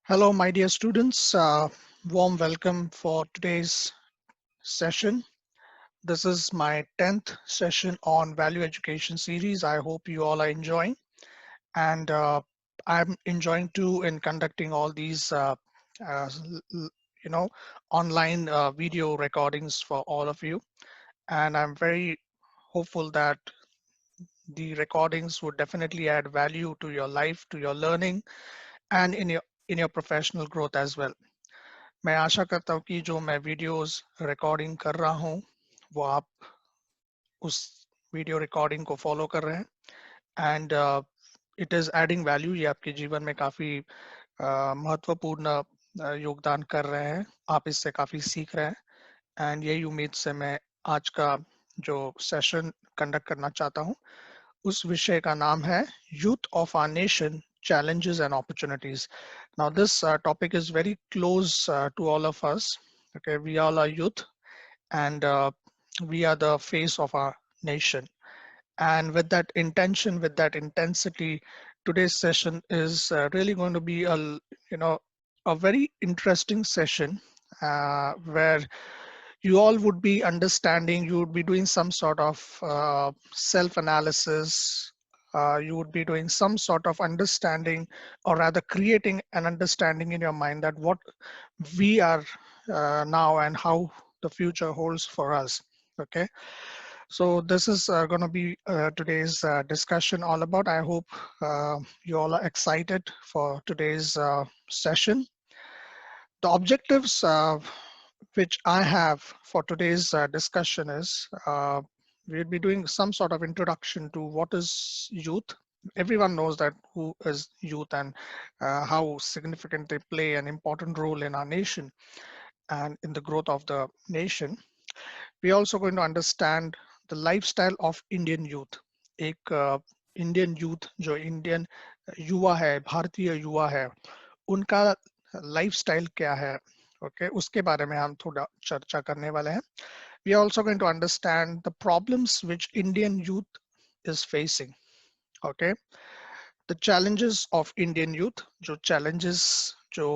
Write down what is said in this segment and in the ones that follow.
Hello, my dear students. Warm welcome for today's session. This is my 10th session on value education series. I hope you all are enjoying. And I'm enjoying too in conducting all these, uh, l- you know, online video recordings for all of you. And I'm very hopeful that the recordings would definitely add value to your life, to your learning, and in your professional growth as well. मैं आशा करता हूँ कि जो मैं videos recording कर रहा हूँ वो आप उस वीडियो रिकॉर्डिंग को फॉलो कर रहे हैं and it is adding value. ये आपके जीवन में काफी महत्वपूर्ण योगदान कर रहे हैं। आप इससे काफी सीख रहे हैं एंड यही उम्मीद से मैं आज का जो सेशन कंडक्ट करना चाहता हूँ उस विषय का नाम है youth of our nation challenges and opportunities. Now this topic is very close to all of us. Okay, we all are youth and we are the face of our nation. And with that intention, with that intensity, today's session is really going to be a very interesting session where you all would be understanding, you would be doing some sort of self-analysis, you would be doing some sort of understanding, or rather creating an understanding in your mind that what we are now and how the future holds for us. Okay, so this is going to be today's discussion all about. I hope you all are excited for today's session. The objectives which I have for today's discussion is we'll be doing some sort of introduction to what is youth. Everyone knows that who is youth and how significant they play an important role in our nation and in the growth of the nation. We're also going to understand the lifestyle of Indian youth. एक Indian youth जो Indian युवा है, भारतीय युवा है, उनका lifestyle क्या है, okay उसके बारे में हम थोड़ा चर्चा करने वाले हैं. We are also going to understand the problems which Indian youth is facing. Okay, the challenges of Indian youth, जो challenges जो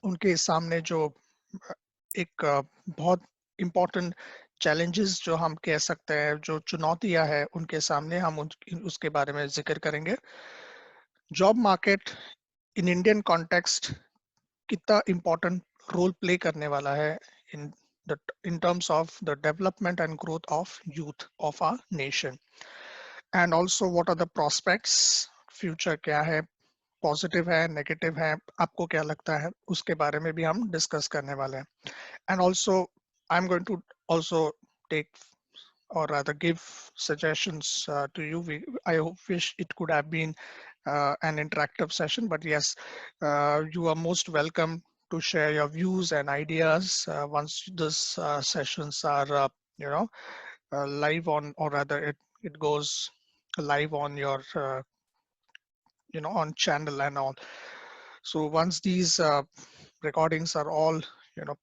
उनके सामने जो एक बहुत इम्पोर्टेंट चैलेंजेस जो हम कह सकते हैं, जो चुनौतियां हैं उनके सामने, हम उसके बारे में जिक्र करेंगे. Job market in Indian context कितना इम्पोर्टेंट रोल प्ले करने वाला है इन in terms of the development and growth of youth of our nation, and also what are the prospects, future क्या है, पॉजिटिव है, नेगेटिव है, आपको क्या लगता है, उसके बारे में भी हम डिस्कस करने वाले हैं. And also I'm going to also take or rather give suggestions to you. I wish it could have been an interactive session, but yes, you are most welcome to share your views and ideas once these sessions are live on, or rather it goes live on your on channel and all. So once these recordings are all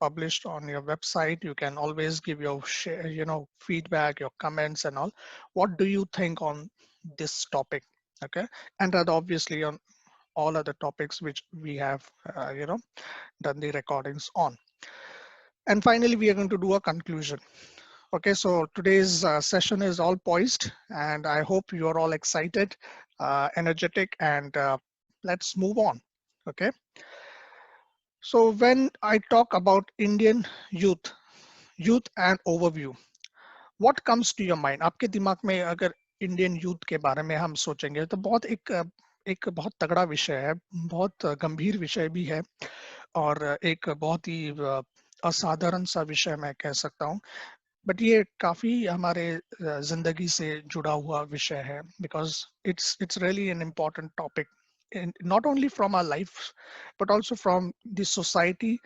published on your website, you can always give your share, feedback, your comments and all. What do you think on this topic? Okay, and that obviously on all other topics which we have done the recordings on. And finally we are going to do a conclusion. Okay, so today's session is all poised and I hope you are all excited, energetic, and let's move on. Okay, so when I talk about Indian youth and overview, what comes to your mind? आपके दिमाग में अगर Indian youth के बारे में हम सोचेंगे तो बहुत एक बहुत तगड़ा विषय है, बहुत गंभीर विषय भी है और एक बहुत ही असाधारण सा विषय मैं कह सकता हूँ. बट ये काफी हमारे जिंदगी से जुड़ा हुआ विषय है, because it's really an important topic, not only from our life but also from the society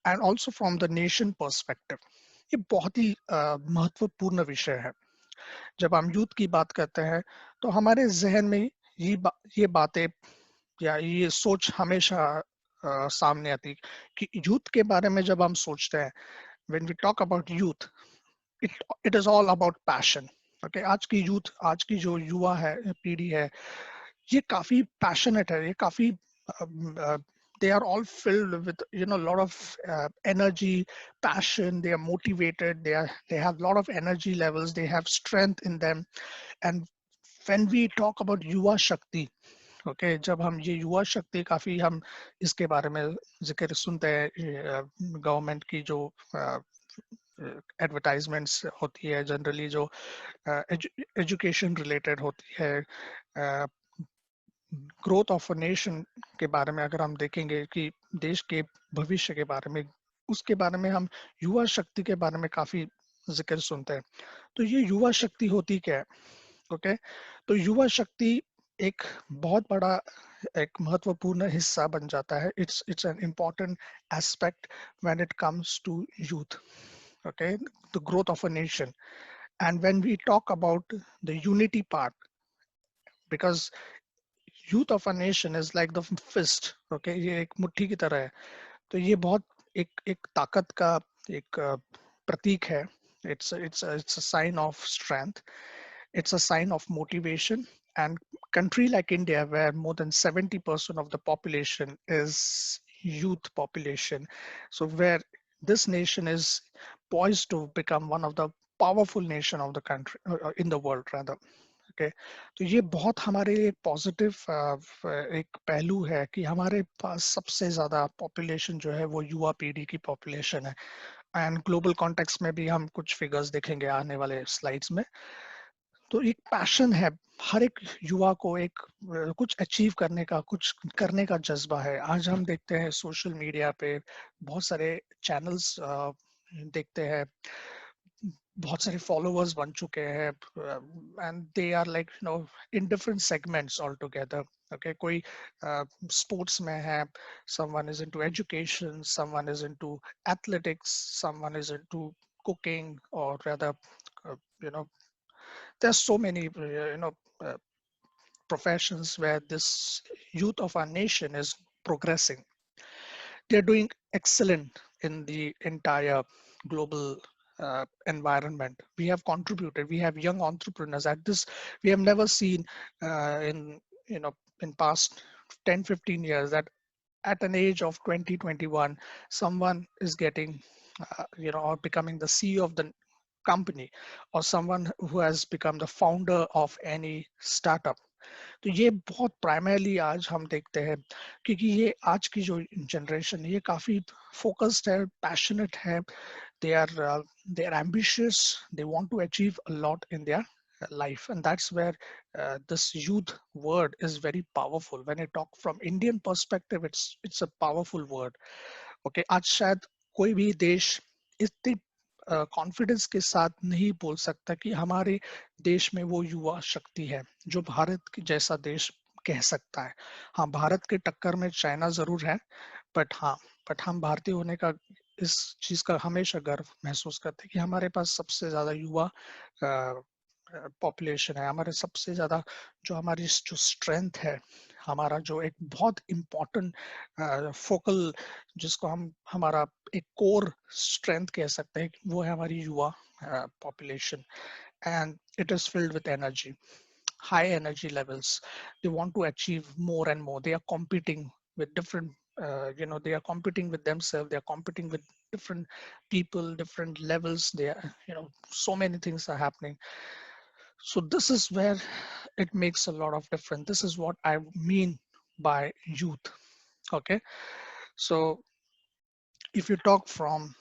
and also from the nation perspective. ये बहुत ही महत्वपूर्ण विषय है. जब हम यूथ की बात करते हैं तो हमारे जहन में ये बातें या ये सोच हमेशा सामने आती कि यूथ के बारे में जब हम सोचते हैं, when we talk about youth, it is all about passion. Okay, आज की यूथ, आज की जो युवा है, पीढ़ी है, ये काफी पैशनेट है, ये काफी they are all filled with a lot of energy, passion. They are motivated. They have a lot of energy levels. They have strength in them. And when we talk about युवा शक्ति, okay जब हम ये युवा शक्ति काफी हम इसके बारे में जिक्र सुनते हैं, गवर्नमेंट की जो एडवर्टाइजमेंट्स होती है जनरली, जो एजुकेशन रिलेटेड होती है, ग्रोथ ऑफ अ नेशन के बारे में अगर हम देखेंगे कि देश के भविष्य के बारे में, उसके बारे में हम युवा शक्ति के बारे में काफी जिक्र सुनते हैं। तो ये युवा शक्ति होती क्या है? ओके, तो युवा शक्ति एक बहुत बड़ा, एक महत्वपूर्ण हिस्सा बन जाता है। It's an important aspect when it comes to youth, okay, the growth of a nation. And when we talk about the unity part, because youth of a nation is like the fist, okay, ये एक मुट्ठी की तरह है। तो ये बहुत एक ताकत का एक प्रतीक है। It's a sign of strength. It's a sign of motivation. And country like India, where more than 70% of the population is youth population, so where this nation is poised to become one of the powerful nation of the country, in the world rather. Okay, तो ये बहुत हमारे लिए positive एक पहलू है कि हमारे पास सबसे ज्यादा पॉपुलेशन जो है वो युवा पीढ़ी की पॉपुलेशन है। एंड ग्लोबल कॉन्टेक्स्ट में भी हम कुछ फिगर्स देखेंगे आने वाले स्लाइड्स में। तो एक पैशन है हर एक युवा को, एक कुछ अचीव करने का, कुछ करने का जज्बा है। आज हम देखते हैं सोशल मीडिया पे बहुत सारे चैनल्स देखते हैं, बहुत सारे फॉलोअर्स बन चुके हैं, and they are like in different segments all together. Okay, कोई स्पोर्ट्स में है, someone is into education, someone is into athletics, someone is into cooking, or rather, you know there's so many uh, professions where this youth of our nation is progressing. They're doing excellent in the entire global environment. We have contributed. We have young entrepreneurs at this. We have never seen in in past 10-15 years that at an age of 20-21, someone is getting or becoming the CEO of the company, or someone who has become the founder of any startup. तो ये बहुत primarily आज हम देखते हैं, क्योंकि ये आज की जो जनरेशन है ये काफी फोकस्ड है, पैशनेट है, they are ambitious, they want to achieve a lot in their life, and that's where this youth word is very powerful. When I talk from Indian perspective, it's a powerful word. Okay, आज शायद कोई भी देश इतनी confidence के साथ नहीं बोल सकता कि हमारे देश में वो युवा शक्ति है जो भारत के जैसा देश कह सकता है। हाँ, भारत के टक्कर में चाइना जरूर है, बट हम भारतीय होने का, इस चीज का हमेशा गर्व महसूस करते हैं कि हमारे पास सबसे ज्यादा युवा पॉपुलेशन है। हमारे सबसे ज्यादा जो हमारी जो स्ट्रेंथ है, हमारा जो एक बहुत इम्पोर्टेंट फोकल, जिसको हम हमारा एक कोर स्ट्रेंथ कह सकते हैं, वो है हमारी युवा population. And it is filled with energy, high energy levels. They want to achieve more and more. They are competing with different they are competing with themselves, they are competing with different people, different levels. They are, so many things are happening. So this is where it makes a lot of difference. This is what I mean by youth. Okay, so if you talk from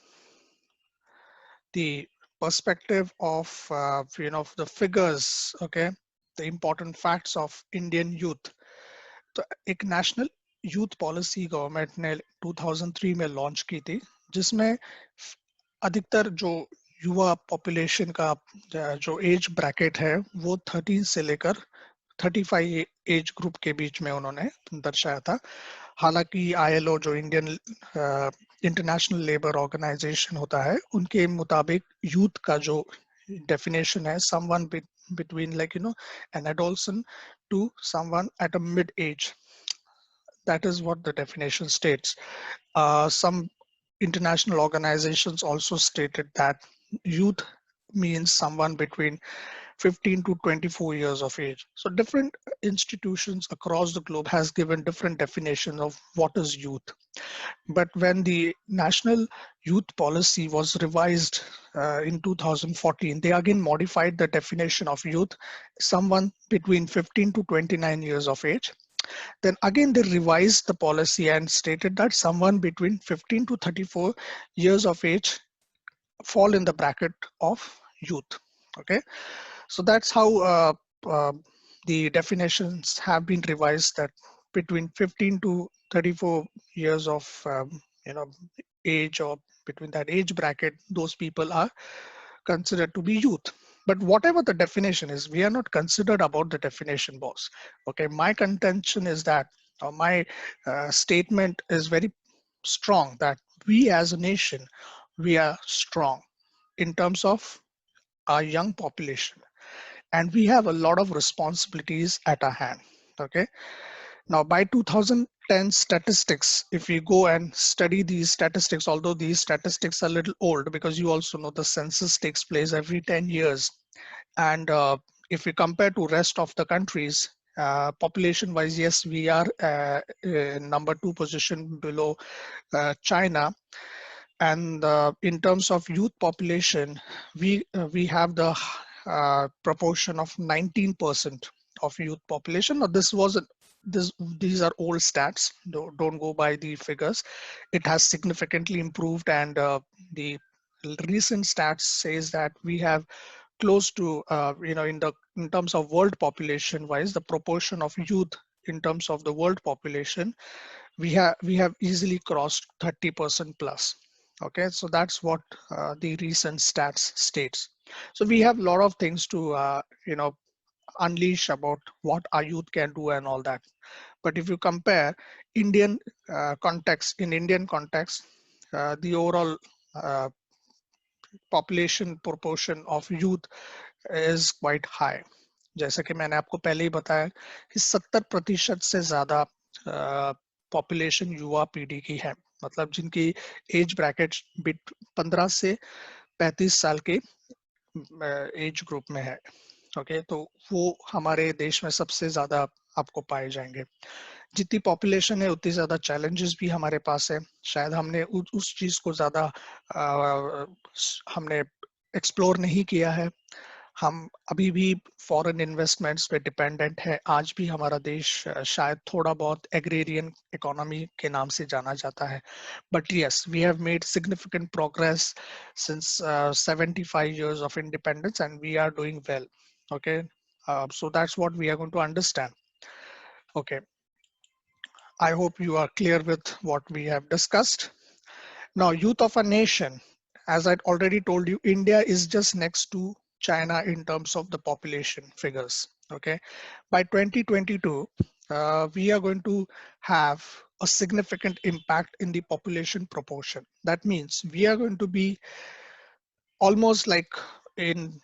the perspective of the figures, okay, the important facts of Indian youth. तो एक national youth policy government ने 2003 में launch की थी, जिसमें अधिकतर जो युवा पॉपुलेशन का जो एज ब्रैकेट है वो 13 से लेकर 35 एज ग्रुप के बीच में उन्होंने दर्शाया था। हालांकि ILO, जो इंडियन इंटरनेशनल लेबर ऑर्गेनाइजेशन होता है, उनके मुताबिक यूथ का जो definition है someone between an adolescent to someone at a mid age. That is what the definition states. Some international organizations also stated that youth means someone between 15 to 24 years of age. So different institutions across the globe has given different definitions of what is youth. But when the national youth policy was revised in 2014, they again modified the definition of youth, someone between 15 to 29 years of age. Then again, they revised the policy and stated that someone between 15 to 34 years of age fall in the bracket of youth. Okay, so that's how uh, the definitions have been revised, that between 15 to 34 years of you know age, or between that age bracket, those people are considered to be youth. But whatever the definition is, we are not considered about the definition, boss. Okay, my contention is that, or my statement is very strong, that we as a nation, we are strong in terms of our young population, and we have a lot of responsibilities at our hand. Okay, now by 2010 statistics, if we go and study these statistics, although these statistics are a little old, because you also know the census takes place every 10 years, and if we compare to rest of the countries, population wise, yes, we are number two position below China. And in terms of youth population, we have the proportion of 19% of youth population. Now this was these are old stats. Don't go by the figures. It has significantly improved, and the recent stats says that we have close to in terms of world population wise, the proportion of youth in terms of the world population, we have easily crossed 30% plus. Okay, so that's what the recent stats states. So we have a lot of things to unleash about what our youth can do and all that. But if you compare indian Indian context, the overall uh, population proportion of youth is quite high. जैसे कि मैंने आपको पहले ही बताया कि 70% से ज्यादा population युवा पीढ़ी की है, मतलब जिनकी एज ब्रैकेट 15 से 35 साल के एज ग्रुप में है. ओके, तो वो हमारे देश में सबसे ज्यादा आपको पाए जाएंगे. जितनी पॉपुलेशन है उतनी ज्यादा चैलेंजेस भी हमारे पास है. शायद हमने उस चीज को ज्यादा हमने एक्सप्लोर नहीं किया है. हम अभी भी फॉरेन इन्वेस्टमेंट्स पे डिपेंडेंट है. आज भी हमारा देश शायद थोड़ा बहुत एग्रेरियन इकोनॉमी के नाम से जाना जाता है. But yes, we have made significant progress since 75 years of independence, and we are doing well. Okay, so that's what we are going to understand. Okay, I hope you are clear with what we have discussed. Now, youth of a nation, as I already told you, India is just next to China in terms of the population figures. Okay, by 2022, we are going to have a significant impact in the population proportion. That means we are going to be almost like in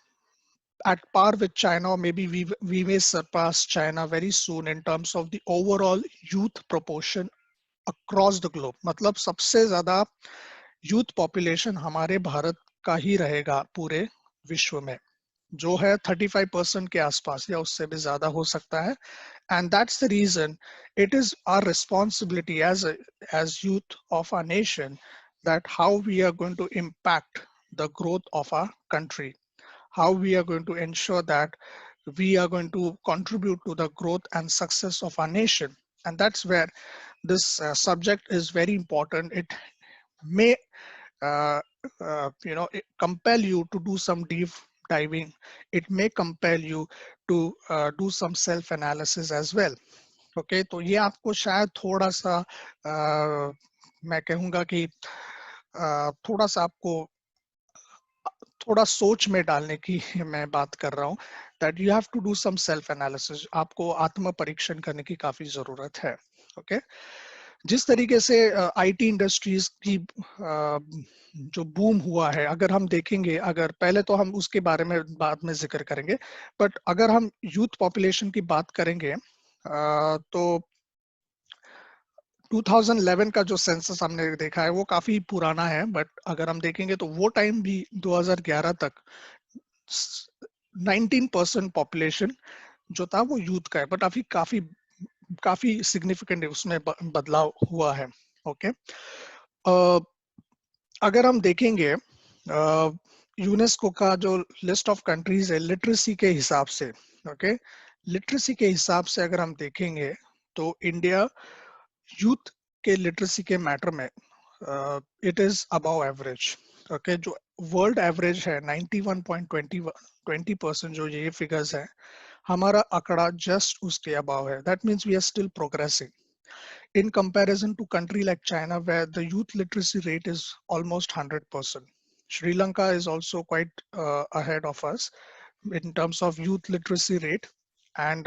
at par with China, or maybe we may surpass China very soon in terms of the overall youth proportion across the globe. मतलब सबसे ज्यादा youth population हमारे भारत का ही रहेगा पूरे विश्व में, जो है 35% के आसपास या उससे भी ज्यादा हो सकता है. And that's the reason it is our responsibility as youth of our nation, that how we are going to impact the growth of our country, how we are going to ensure that we are going to contribute to the growth and success of our nation. And that's where this subject is very important. It may compel you to do some deep diving. It may compel you to do some self analysis as well. Okay, तो ये आपको शायद थोड़ा सा मैं कहूँगा कि थोड़ा सा आपको थोड़ा सोच में डालने की मैं बात कर रहा हूँ, that you have to do some self analysis. आपको आत्म परीक्षण करने की काफी जरूरत है. ओके, जिस तरीके से आईटी इंडस्ट्रीज की जो बूम हुआ है, अगर हम देखेंगे, अगर पहले तो हम उसके बारे में बाद में जिक्र करेंगे, बट अगर हम यूथ पॉपुलेशन की बात करेंगे तो 2011 का जो सेंसस हमने देखा है वो काफी पुराना है, बट अगर हम देखेंगे तो वो टाइम भी 2011 तक 19% पॉपुलेशन जो था वो यूथ का है, बट अभी काफी काफी सिग्निफिकेंट उसमें बदलाव हुआ है। ओके, अगर हम देखेंगे यूनेस्को का जो लिस्ट ऑफ कंट्रीज है लिटरेसी के हिसाब से, ओके, लिटरेसी के हिसाब से अगर हम देखेंगे तो इंडिया यूथ के लिटरेसी के मैटर में it is above average. Okay, जो वर्ल्ड एवरेज है 91.20% जो ये फिगर्स है, हमारा आंकड़ा जस्ट उसके अबव है। That means we are still progressing in comparison to country like China, where the youth literacy rate is almost 100%. Sri Lanka is also quite ahead of us in terms of youth literacy rate, and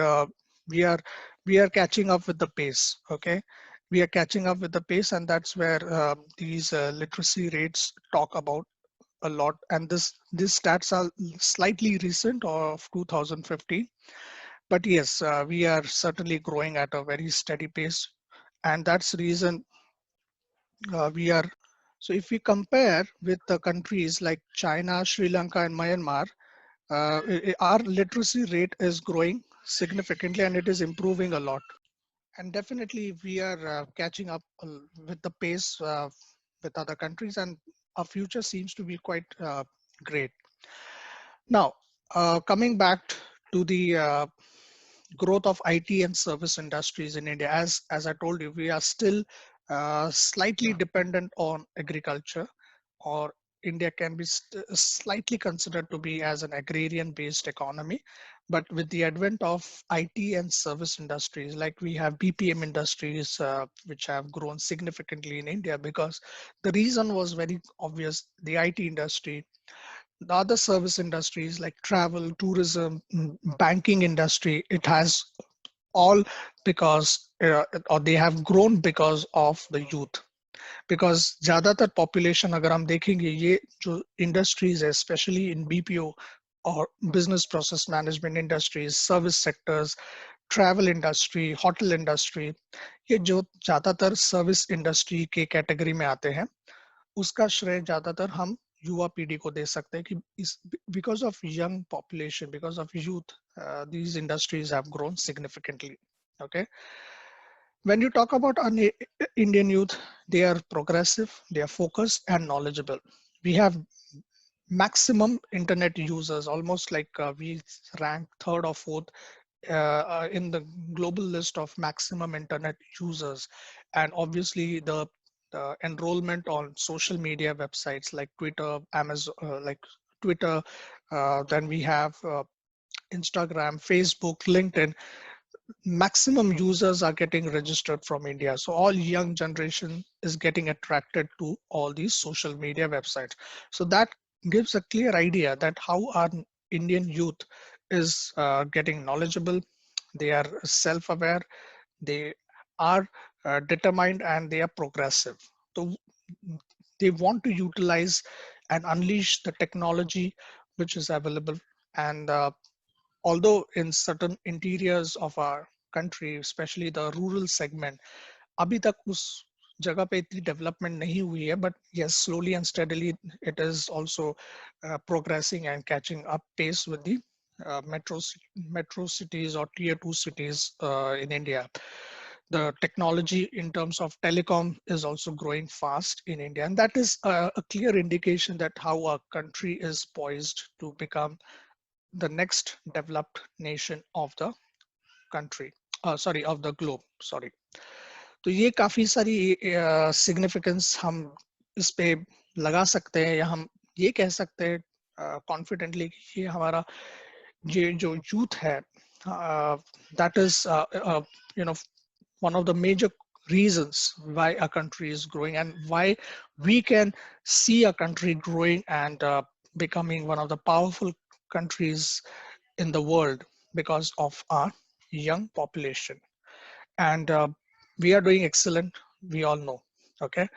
we are we are catching up with the pace. Okay, we are catching up with the pace, and that's where these literacy rates talk about a lot. And this stats are slightly recent of 2015, but yes, we are certainly growing at a very steady pace, and that's the reason we are. So if we compare with the countries like China, Sri Lanka, and Myanmar, our literacy rate is growing significantly and it is improving a lot. And definitely we are catching up with the pace with other countries, and our future seems to be quite great. Now, coming back to the growth of IT and service industries in India. As I told you, we are still slightly dependent on agriculture, or India can be slightly considered to be as an agrarian-based economy. But with the advent of IT and service industries, like we have BPM industries, which have grown significantly in India, because the reason was very obvious. The IT industry, the other service industries like travel, tourism, banking industry, it has all because or they have grown because of the youth. Because ज्यादातर population अगर हम देखेंगे, ये जो industries है, especially in BPO or business process management industries, service sectors, travel industry, hotel industry, ये जो ज्यादातर service industry के category में आते हैं, उसका श्रेय ज्यादातर हम युवा पीढ़ी को दे सकते हैं कि इस because of young population, because of youth, these industries have grown significantly. Okay, when you talk about Indian youth, they are progressive, they are focused and knowledgeable. We have maximum internet users, almost like we rank third or fourth in the global list of maximum internet users. And obviously the enrollment on social media websites like Twitter, Amazon, like Twitter, then we have Instagram, Facebook, LinkedIn. Maximum users are getting registered from India. So all young generation is getting attracted to all these social media websites. So that gives a clear idea that how our Indian youth is getting knowledgeable. They are self-aware, they are determined, and they are progressive. So they want to utilize and unleash the technology which is available. And although in certain interiors of our country, especially the rural segment, अभी तक उस जगह पे इतनी development नहीं हुई है, but yes, slowly and steadily it is also progressing and catching up pace with the metro cities or tier 2 cities in India. The technology in terms of telecom is also growing fast in India, and that is a clear indication that how our country is poised to become the next developed nation of the country, sorry, of the globe, sorry. तो ये काफी सारी significance हम इस पे लगा सकते हैं, या हम ये कह सकते हैं कॉन्फिडेंटली कि ये हमारा ये जो यूथ है, that is you know one of the major reasons why a country is growing, and why we can see a country growing and becoming one of the powerful countries in the world because of our young population. And we are doing excellent, we all know. Okay,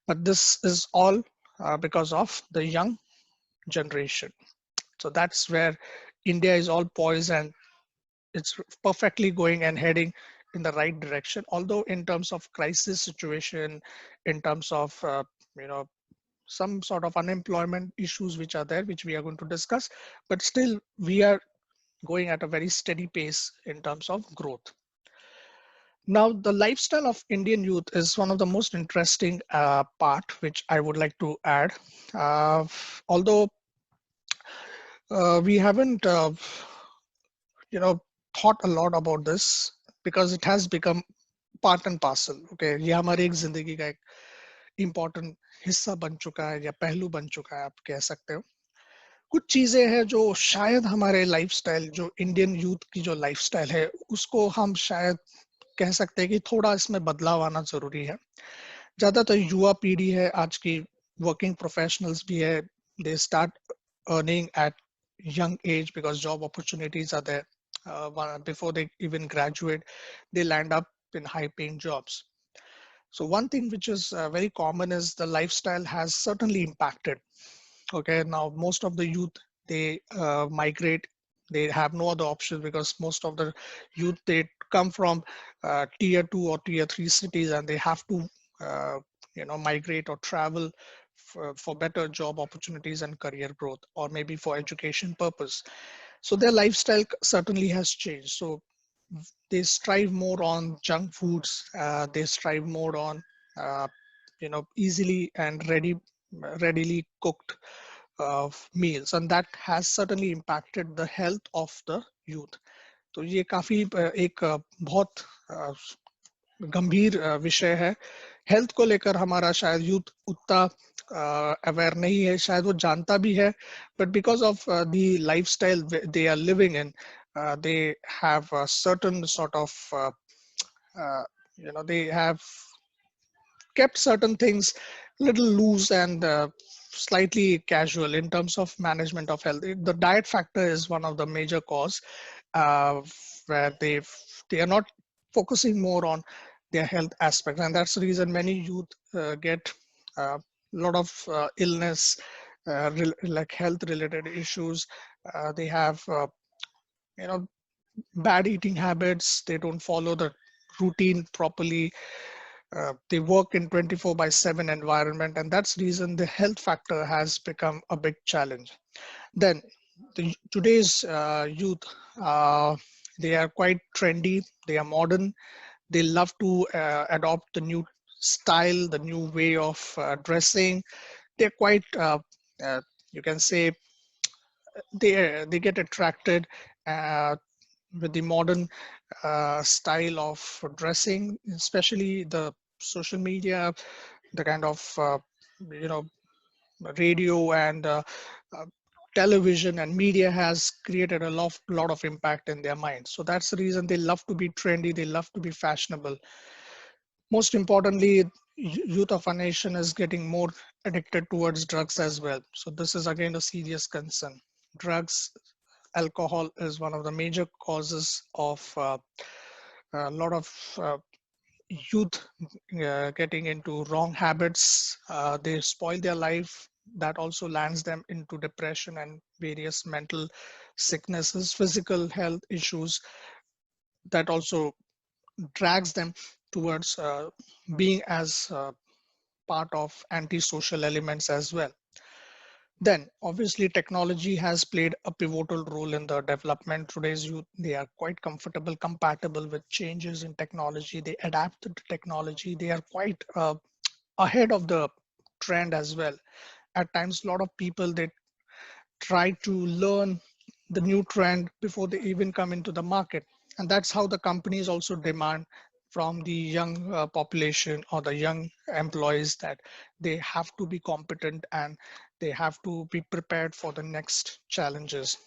but this is all because of the young generation. So that's where India is all poised, and it's perfectly going and heading in the right direction. Although in terms of crisis situation, in terms of you know some sort of unemployment issues which are there, which we are going to discuss, but still we are going at a very steady pace in terms of growth. Now, the lifestyle of Indian youth is one of the most interesting part, which I would like to add. Although we haven't, you know, thought a lot about this because it has become part and parcel okay ये हमारी एक जिंदगी का एक important हिस्सा बन चुका है या पहलू बन चुका है आप कह सकते हो कुछ चीजें हैं जो शायद हमारे लाइफस्टाइल जो इंडियन यूथ की जो लाइफस्टाइल है उसको हम शायद कह सकते हैं कि थोड़ा इसमें बदलाव आना जरूरी है ज्यादातर युवा पीढ़ी है आज की वर्किंग प्रोफेशनल्स भी है they start earning eight young age because job opportunities are there before they even graduate they land up in high paying jobs. So one thing which is very common is the lifestyle has certainly impacted. Okay, now most of the youth they migrate. They have no other option because most of the youth they come from tier two or tier three cities and they have to uh, migrate or travel for better job opportunities and career growth or maybe for education purpose. So their lifestyle certainly has changed. So they strive more on junk foods. They strive more on easily and readily cooked meals, and that has certainly impacted the health of the youth. तो ये काफी एक बहुत गंभीर विषय है health को लेकर हमारा शायद यूथ उतना अवेयर नहीं है शायद वो जानता भी है but because of the lifestyle they are living in they have a certain sort of uh, they have kept certain things little loose and slightly casual in terms of management of health. The diet factor is one of the major cause uh, where they are not focusing more on their health aspects, and that's the reason many youth get a lot of illness, like health related issues. They have you know bad eating habits. They don't follow the routine properly. They work in 24 by 7 environment, and that's the reason the health factor has become a big challenge. Then today's youth, they are quite trendy, they are modern, they love to adopt the new style, the new way of dressing. They're quite uh, you can say they get attracted uh, with the modern style of dressing, especially the social media, the kind of you know radio and uh, television and media has created a lot of impact in their minds. So that's the reason they love to be trendy, they love to be fashionable. Most importantly, youth of our nation is getting more addicted towards drugs as well. So this is again a serious concern. Drugs, alcohol is one of the major causes of a lot of youth getting into wrong habits. They spoil their life. That also lands them into depression and various mental sicknesses, physical health issues. That also drags them towards being as part of antisocial elements as well. Then, obviously, technology has played a pivotal role in the development. Today's youth, they are quite comfortable, compatible with changes in technology. They adapt to technology. They are quite ahead of the trend as well. At times, a lot of people they try to learn the new trend before they even come into the market, and that's how the companies also demand from the young population or the young employees that they have to be competent and they have to be prepared for the next challenges.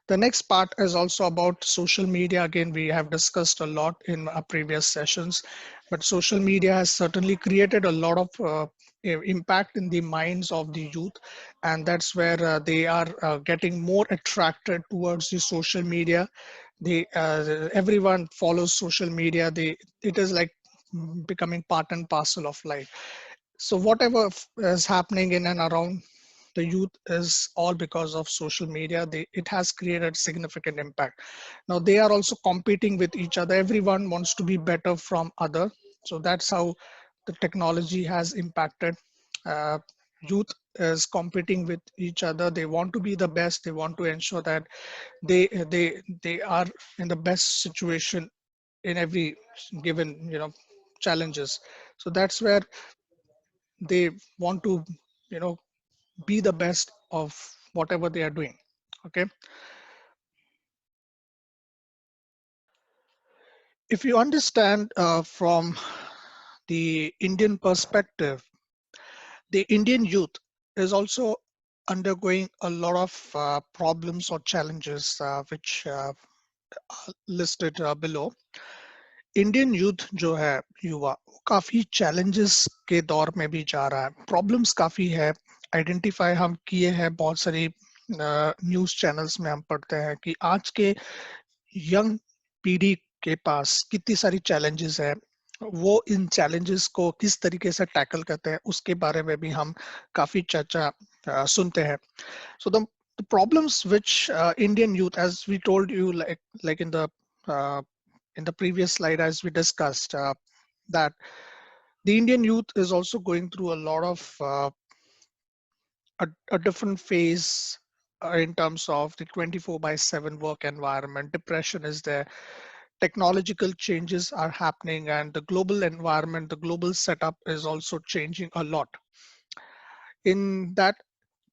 The next part is also about social media. Again, we have discussed a lot in our previous sessions, but social media has certainly created a lot of impact in the minds of the youth, and that's where they are getting more attracted towards the social media. They everyone follows social media. It is like becoming part and parcel of life. So whatever is happening in and around the youth is all because of social media. It has created significant impact. Now they are also competing with each other. Everyone wants to be better from other. So that's how the technology has impacted. Uh, youth is competing with each other. They want to be the best. They want to ensure that they are in the best situation in every given challenges. So that's where they want to you know be the best of whatever they are doing. Okay, if you understand from the Indian perspective, the Indian youth is also undergoing a lot of problems or challenges which are listed below. Indian youth जो है युवा वो काफी challenges के दौर में भी जा रहा है. Problems काफी है, आइडेंटिफाई हम किए हैं. बहुत सारी न्यूज चैनल्स में हम पढ़ते हैं कि आज के यंग पीढ़ी के पास कितनी सारी challenges है. वो इन challenges को किस तरीके से टैकल करते हैं उसके बारे में भी हम काफी चर्चा सुनते हैं. So the problems which Indian youth, as we told you, like uh, in the previous slide, as we discussed, that the Indian youth is also going through a lot of a different phase in terms of the 24 by 7 work environment. Depression is there. Technological changes are happening, and the global environment, the global setup is also changing a lot. In that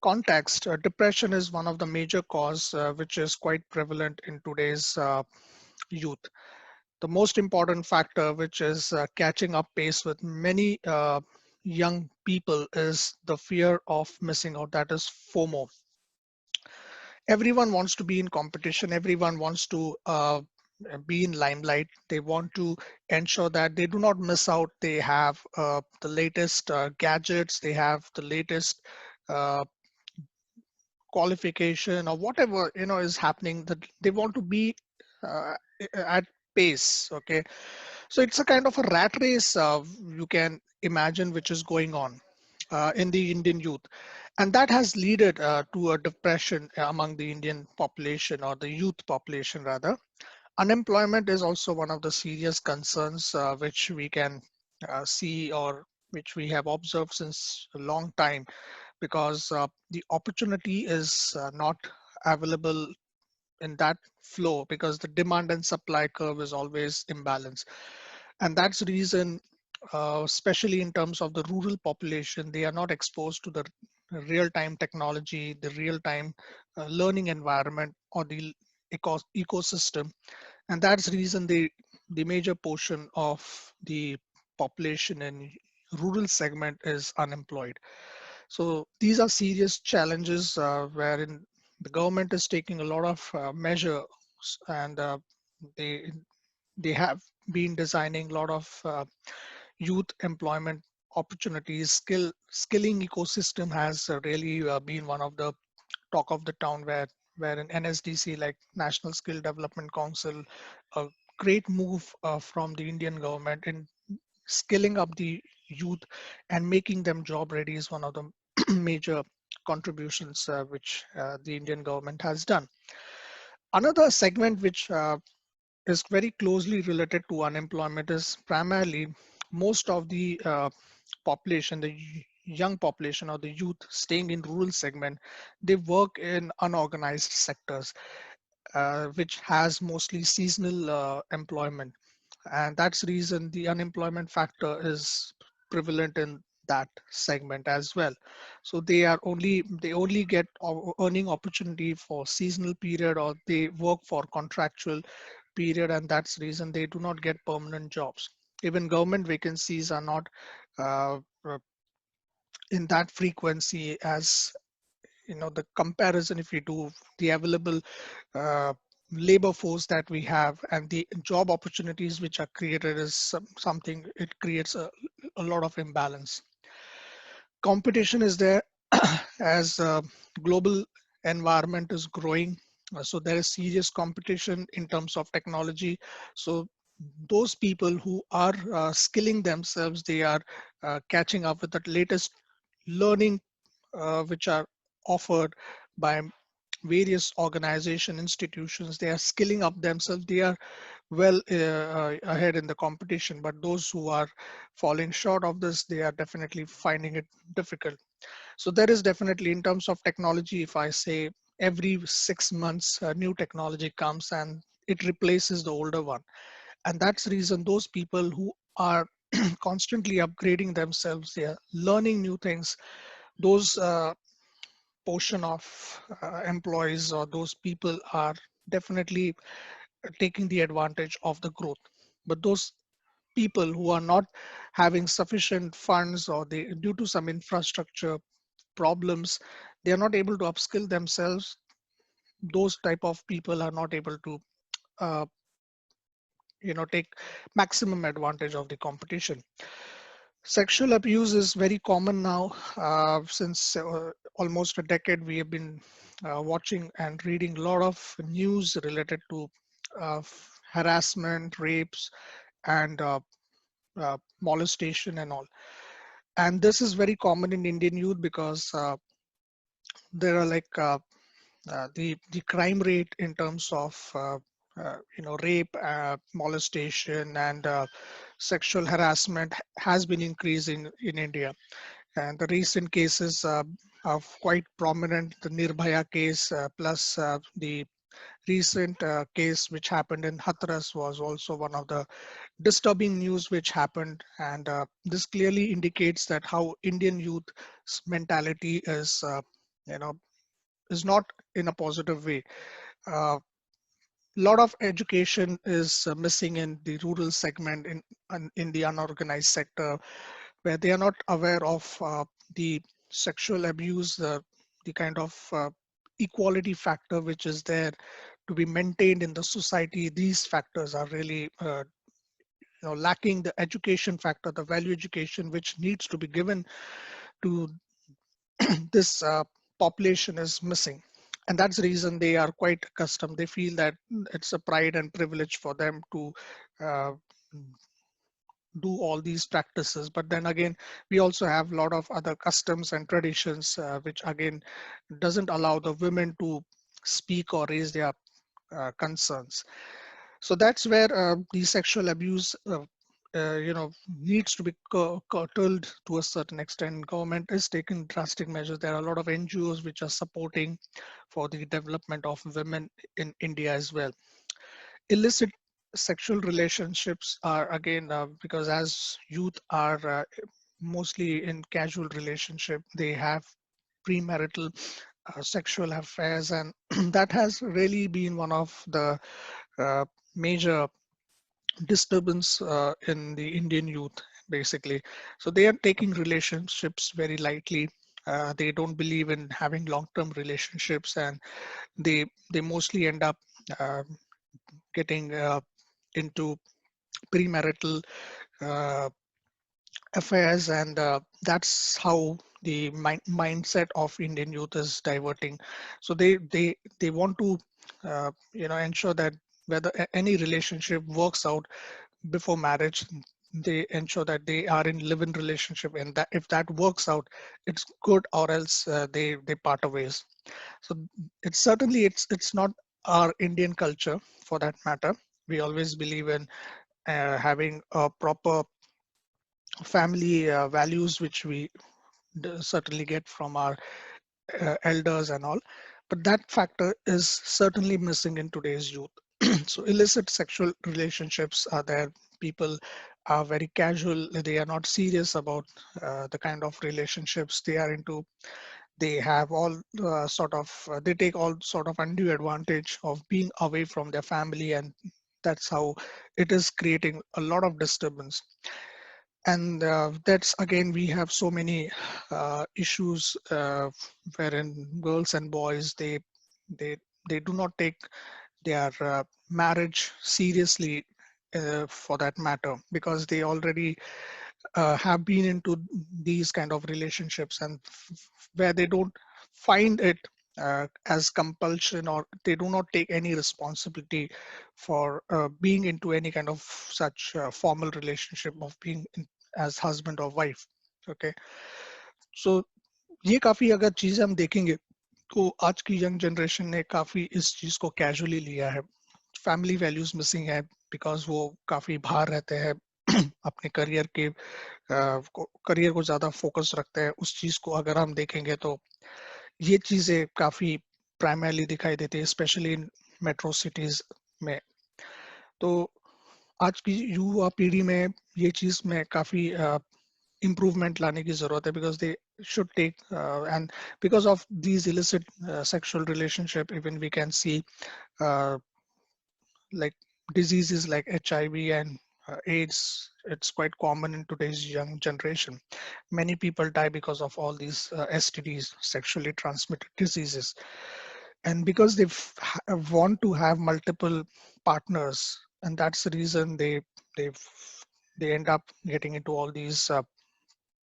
context, depression is one of the major cause which is quite prevalent in today's youth. The most important factor which is catching up pace with many young people is the fear of missing out, that is FOMO. Everyone wants to be in competition, everyone wants to be in limelight. They want to ensure that they do not miss out. They have the latest gadgets, they have the latest uh, qualification or whatever is happening, that they want to be uh, at pace. Okay, so it's a kind of a rat race, you can imagine, which is going on in the Indian youth, and that has led to a depression among the Indian population, or the youth population rather. Unemployment is also one of the serious concerns which we can see, or which we have observed since a long time, because the opportunity is not available in that flow, because the demand and supply curve is always imbalanced. And that's the reason, especially in terms of the rural population, they are not exposed to the real-time technology, the real-time learning environment, or the ecosystem. And that's the reason the major portion of the population in rural segment is unemployed. So these are serious challenges wherein the government is taking a lot of measures, and they they have been designing a lot of youth employment opportunities. Skilling ecosystem has really been one of the talk of the town, where in NSDC, like National Skill Development Council, a great move from the Indian government in skilling up the youth and making them job ready is one of the major contributions which the Indian government has done. Another segment which is very closely related to unemployment is primarily most of the population, the young population or the youth staying in rural segment. They work in unorganized sectors, which has mostly seasonal employment, and that's the reason the unemployment factor is prevalent in that segment as well. So they only get earning opportunity for seasonal period, or they work for contractual period, and that's the reason they do not get permanent jobs. Even government vacancies are not uh, uh, in that frequency as the comparison. If we do the available uh, labor force that we have and the job opportunities which are created, is something, it creates a lot of imbalance. Competition is there as global environment is growing. So there is serious competition in terms of technology. So those people who are skilling themselves, they are catching up with the latest learning which are offered by various organization institutions. They are skilling up themselves. They are well ahead in the competition, but those who are falling short of this, they are definitely finding it difficult. So there is definitely, in terms of technology, if I say every 6 months a new technology comes and it replaces the older one. And that's the reason those people who are constantly upgrading themselves, they are learning new things, those portion of employees or those people are definitely taking the advantage of the growth. But those people who are not having sufficient funds, or they, due to some infrastructure problems, they are not able to upskill themselves, those type of people are not able to uh, take maximum advantage of the competition. Sexual abuse is very common now. Since almost a decade, we have been watching and reading a lot of news related to harassment, rapes, and molestation and all. And this is very common in Indian youth because there are like the crime rate in terms of rape, molestation, and sexual harassment has been increasing in India. And the recent cases are quite prominent. The Nirbhaya case, plus the recent case which happened in Hathras, was also one of the disturbing news which happened. And this clearly indicates that how Indian youth's mentality is, you know, is not in a positive way. A lot of education is missing in the rural segment, in the unorganized sector, where they are not aware of the sexual abuse, the kind of equality factor which is there to be maintained in the society. These factors are really lacking. The education factor, the value education which needs to be given to this population, is missing. And that's the reason they are quite accustomed. They feel that it's a pride and privilege for them to uh, do all these practices. But then again, we also have a lot of other customs and traditions which again doesn't allow the women to speak or raise their concerns. So that's where the sexual abuse needs to be curtailed to a certain extent. Government is taking drastic measures. There are a lot of NGOs which are supporting for the development of women in India as well. Illicit sexual relationships are again, because as youth are mostly in casual relationship, they have premarital sexual affairs, and that has really been one of the major disturbance in the Indian youth, basically. So they are taking relationships very lightly. They don't believe in having long-term relationships, and they mostly end up uh, getting into premarital uh, affairs, and that's how the mindset of Indian youth is diverting. So they want to ensure that whether any relationship works out before marriage, they ensure that they are in live-in relationship, and that if that works out, it's good, or else they part ways. So it's not our Indian culture, for that matter. We always believe in having a proper family values, which we certainly get from our elders and all. But that factor is certainly missing in today's youth. So illicit sexual relationships are there. People are very casual. They are not serious about the kind of relationships they are into. They have all they take all sort of undue advantage of being away from their family, and that's how it is creating a lot of disturbance. And that's again, we have so many issues wherein girls and boys, they they do not take their marriage seriously, for that matter, because they already have been into these kind of relationships, and where they don't find it as compulsion, or they do not take any responsibility for being into any kind of such formal relationship of being as husband or wife. Okay, so ये काफी अगर चीजें हम देखेंगे, तो आज की young generation ने काफी इस चीज को कैजुअली लिया है. फैमिली वैल्यूज मिसिंग है, बिकॉज वो काफी बाहर रहते हैं, अपने करियर को ज्यादा फोकस रखते हैं, उस चीज को अगर हम देखेंगे तो ये चीजें काफी प्राइमरली दिखाई देती है, स्पेशली इन मेट्रो सिटीज में। तो आज की युवा पीढ़ी में ये चीज में काफी improvement लाने की जरूरत है, because they should take and because of these illicit sexual relationship, even we can see uh, like diseases like HIV and AIDS. It's quite common in today's young generation. Many people die because of all these STDs, sexually transmitted diseases, and because want to have multiple partners, and that's the reason they they end up getting into all these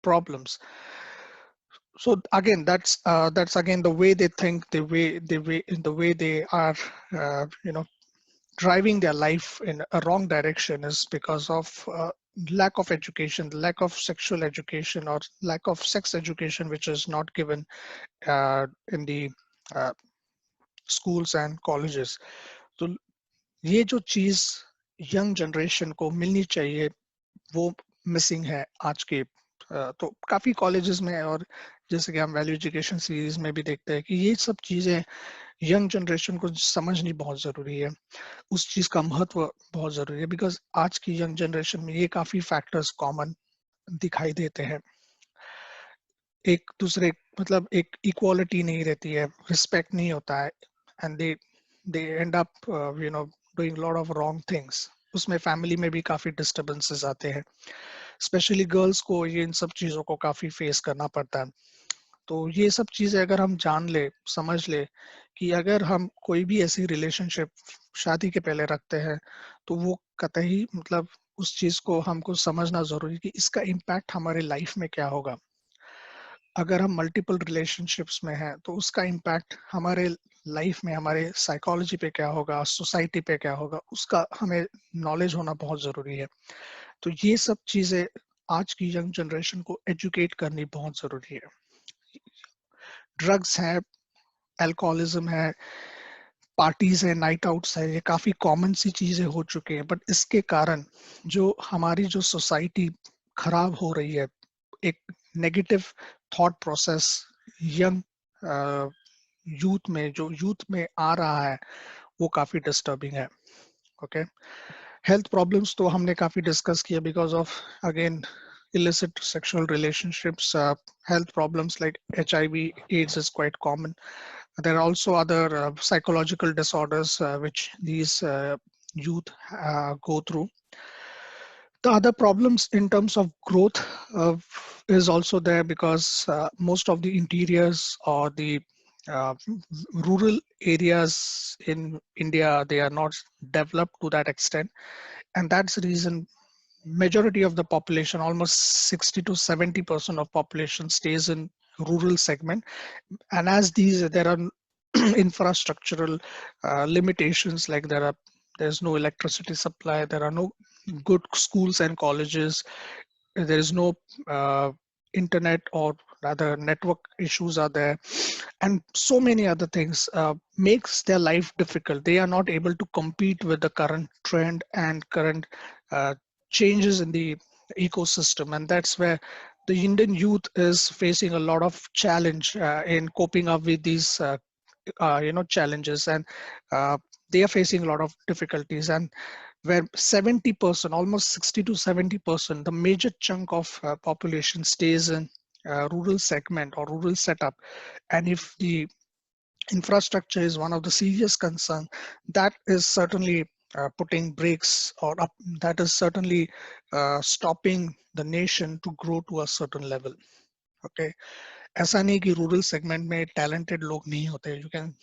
problems. So again, that's again the way they think, the way they are driving their life in a wrong direction, is because of lack of education, lack of sexual education, or lack of sex education, which is not given in the uh, schools and colleges. तो ये जो चीज young generation को मिलनी चाहिए, वो missing है आज के तो काफी कॉलेजेस में, और जैसे कि हम वैल्यू एजुकेशन सीरीज में भी देखते हैं कि ये सब चीजें यंग जनरेशन को समझनी बहुत जरूरी है, उस चीज का महत्व बहुत जरूरी है, बिकॉज आज की यंग जनरेशन में ये काफी फैक्टर्स कॉमन दिखाई देते हैं। एक दूसरे मतलब एक इक्वालिटी नहीं रहती है, रिस्पेक्ट नहीं होता है, and they and up doing lot of wrong things. उसमें फैमिली में भी काफी डिस्टर्बेंसेस आते हैं, स्पेशली गर्ल्स को ये इन सब चीजों को काफी फेस करना पड़ता है। तो ये सब चीजें अगर हम जान ले, समझ ले कि अगर हम कोई भी ऐसी रिलेशनशिप शादी के पहले रखते हैं, तो वो कतई मतलब उस चीज को हमको समझना जरूरी है कि इसका इम्पैक्ट हमारे लाइफ में क्या होगा। अगर हम मल्टीपल रिलेशनशिप्स में हैं तो उसका इम्पैक्ट हमारे लाइफ में, हमारे साइकोलॉजी पे क्या होगा, सोसाइटी पे क्या होगा, उसका हमें नॉलेज होना बहुत जरूरी है। तो ये सब चीजें आज की यंग जनरेशन को एजुकेट करनी बहुत जरूरी है। ड्रग्स है, अल्कोहलिज्म है, पार्टीज है, नाइट आउट्स है, ये काफी कॉमन सी चीजें हो चुकी हैं, बट इसके कारण जो हमारी जो सोसाइटी खराब हो रही है, एक negative thought process young youth में आ रहा है, वो काफी डिस्टर्बिंग है। ओके, हेल्थ प्रॉब्लम्स तो हमने काफी डिस्कस किया, because of again illicit sexual relationships, health problems like HIV, AIDS is quite common. There are also other psychological disorders which these youth go through. The other problems in terms of growth is also there, because most of the interiors or the uh, rural areas in India, they are not developed to that extent, and that's the reason majority of the population, almost 60 to 70% of population, stays in rural segment. And as there are infrastructural limitations, like there's no electricity supply, there are no good schools and colleges, there is no internet, or rather network issues are there, and so many other things makes their life difficult. They are not able to compete with the current trend and current uh, changes in the ecosystem, and that's where the Indian youth is facing a lot of challenge in coping up with these challenges, and uh, they are facing a lot of difficulties, and where 70%, almost 60 to 70%, the major chunk of population stays in rural segment or rural setup. And if the infrastructure is one of the serious concern, that is certainly putting brakes, or that is certainly stopping the nation to grow to a certain level. Okay, ऐसा नहीं कि rural segment में talented लोग नहीं होते, you can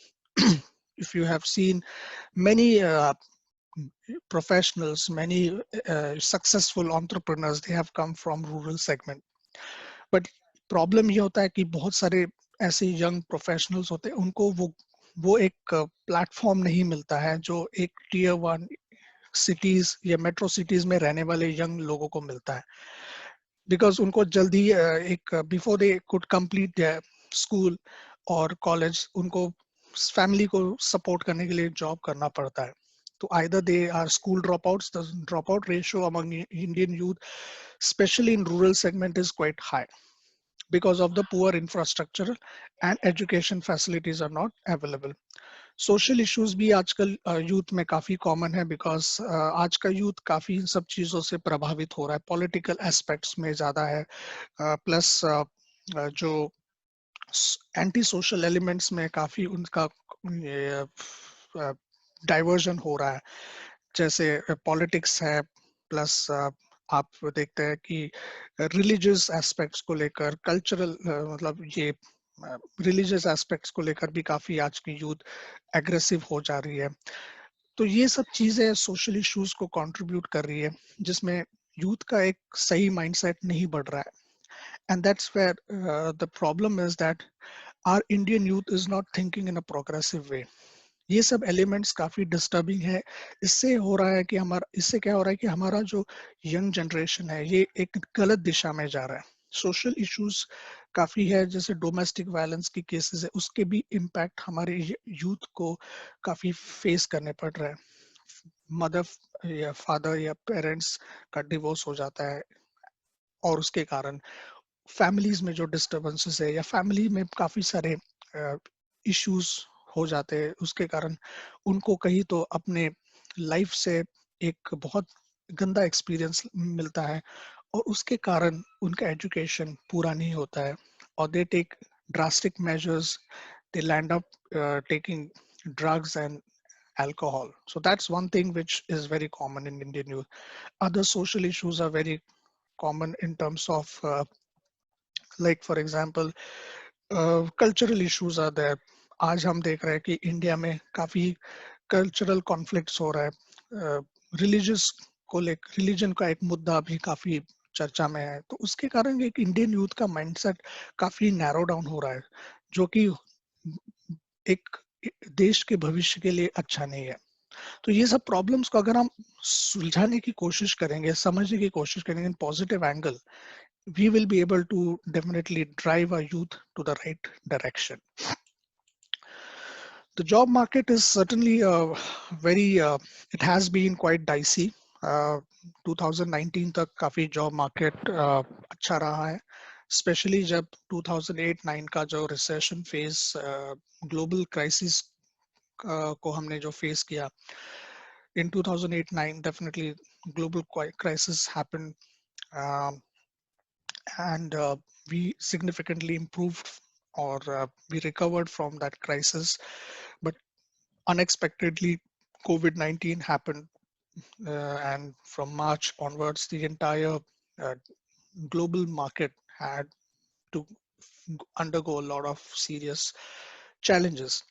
if you have seen many professionals, many successful entrepreneurs, they have come from rural segment. But problem ये होता है कि बहुत सारे ऐसे यंग प्रोफेशनल्स होते हैं, उनको वो एक प्लेटफॉर्म नहीं मिलता है जो एक टियर 1 सिटीज या मेट्रो सिटीज में रहने वाले यंग लोगों को मिलता है, बिकॉज उनको जल्दी एक before they could complete their school और कॉलेज, उनको फैमिली को सपोर्ट करने के लिए जॉब करना पड़ता है। So either they are school dropouts. The dropout ratio among Indian youth, especially in rural segment, is quite high because of the poor infrastructure and education facilities are not available. Social issues भी आजकल youth में काफी common है because आज का youth काफी इन सब चीजों से प्रभावित हो रहा है, पॉलिटिकल एस्पेक्ट्स में ज्यादा है, प्लस जो एंटी सोशल एलिमेंट्स में काफी उनका डाइवर्जन हो रहा है, जैसे पॉलिटिक्स है, प्लस आप देखते हैं कि रिलीजियस एस्पेक्ट्स को लेकर, कल्चरल मतलब ये रिलीजियस एस्पेक्ट्स को लेकर भी काफी आज की यूथ एग्रेसिव हो जा रही है। तो ये सब चीजें सोशल इश्यूज को कंट्रीब्यूट कर रही है, जिसमें यूथ का एक सही माइंडसेट नहीं बढ़ रहा है। And that's where the problem is that our Indian youth is not thinking in a progressive way. ये सब एलिमेंट्स काफी डिस्टर्बिंग है। इससे हो रहा है कि हमारा इससे क्या हो रहा है कि हमारा जो यंग जनरेशन है ये एक गलत दिशा में जा रहा है। सोशल इश्यूज काफी है, जैसे डोमेस्टिक वायलेंस की केसेस है, उसके भी इम्पैक्ट हमारे यूथ को काफी फेस करने पड़ रहा है। मदर या फादर या पेरेंट्स का डिवोर्स हो जाता है और उसके कारण फैमिलीज में जो डिस्टर्बेंसेस है या फैमिली में काफी सारे इश्यूज हो जाते हैं, उसके कारण उनको कहीं तो अपने लाइफ से एक बहुत गंदा एक्सपीरियंस मिलता है और उसके कारण उनका एजुकेशन पूरा नहीं होता है और they take drastic measures, they land up taking drugs and alcohol. So that's one thing which is very common in Indian youth. Other social issues are very common in terms of like for example cultural issues are there. आज हम देख रहे हैं कि India में काफी cultural conflicts हो रहा है, रिलीजियस को लेकर, रिलीजन का एक मुद्दा भी काफी चर्चा में है, तो उसके कारण एक इंडियन यूथ का माइंडसेट काफी नैरो डाउन हो रहा है, जो कि एक देश के भविष्य के लिए अच्छा नहीं है। तो ये सब प्रॉब्लम्स को अगर हम सुलझाने की कोशिश करेंगे, समझने की कोशिश करेंगे in positive angle, we will be able to definitely drive our youth to the right direction. The job market is certainly it has been quite dicey. 2019 तक काफी जॉब मार्केट अच्छा रहा है, स्पेशली जब 2008-9 का जो रिसेशन फेज, ग्लोबल क्राइसिस को हमने जो फेस किया in 2008-9, definitely global crisis happened, um, and we significantly improved or we recovered from that crisis. But unexpectedly, COVID-19 happened, and from March onwards, the entire uh, global market had to undergo a lot of serious challenges.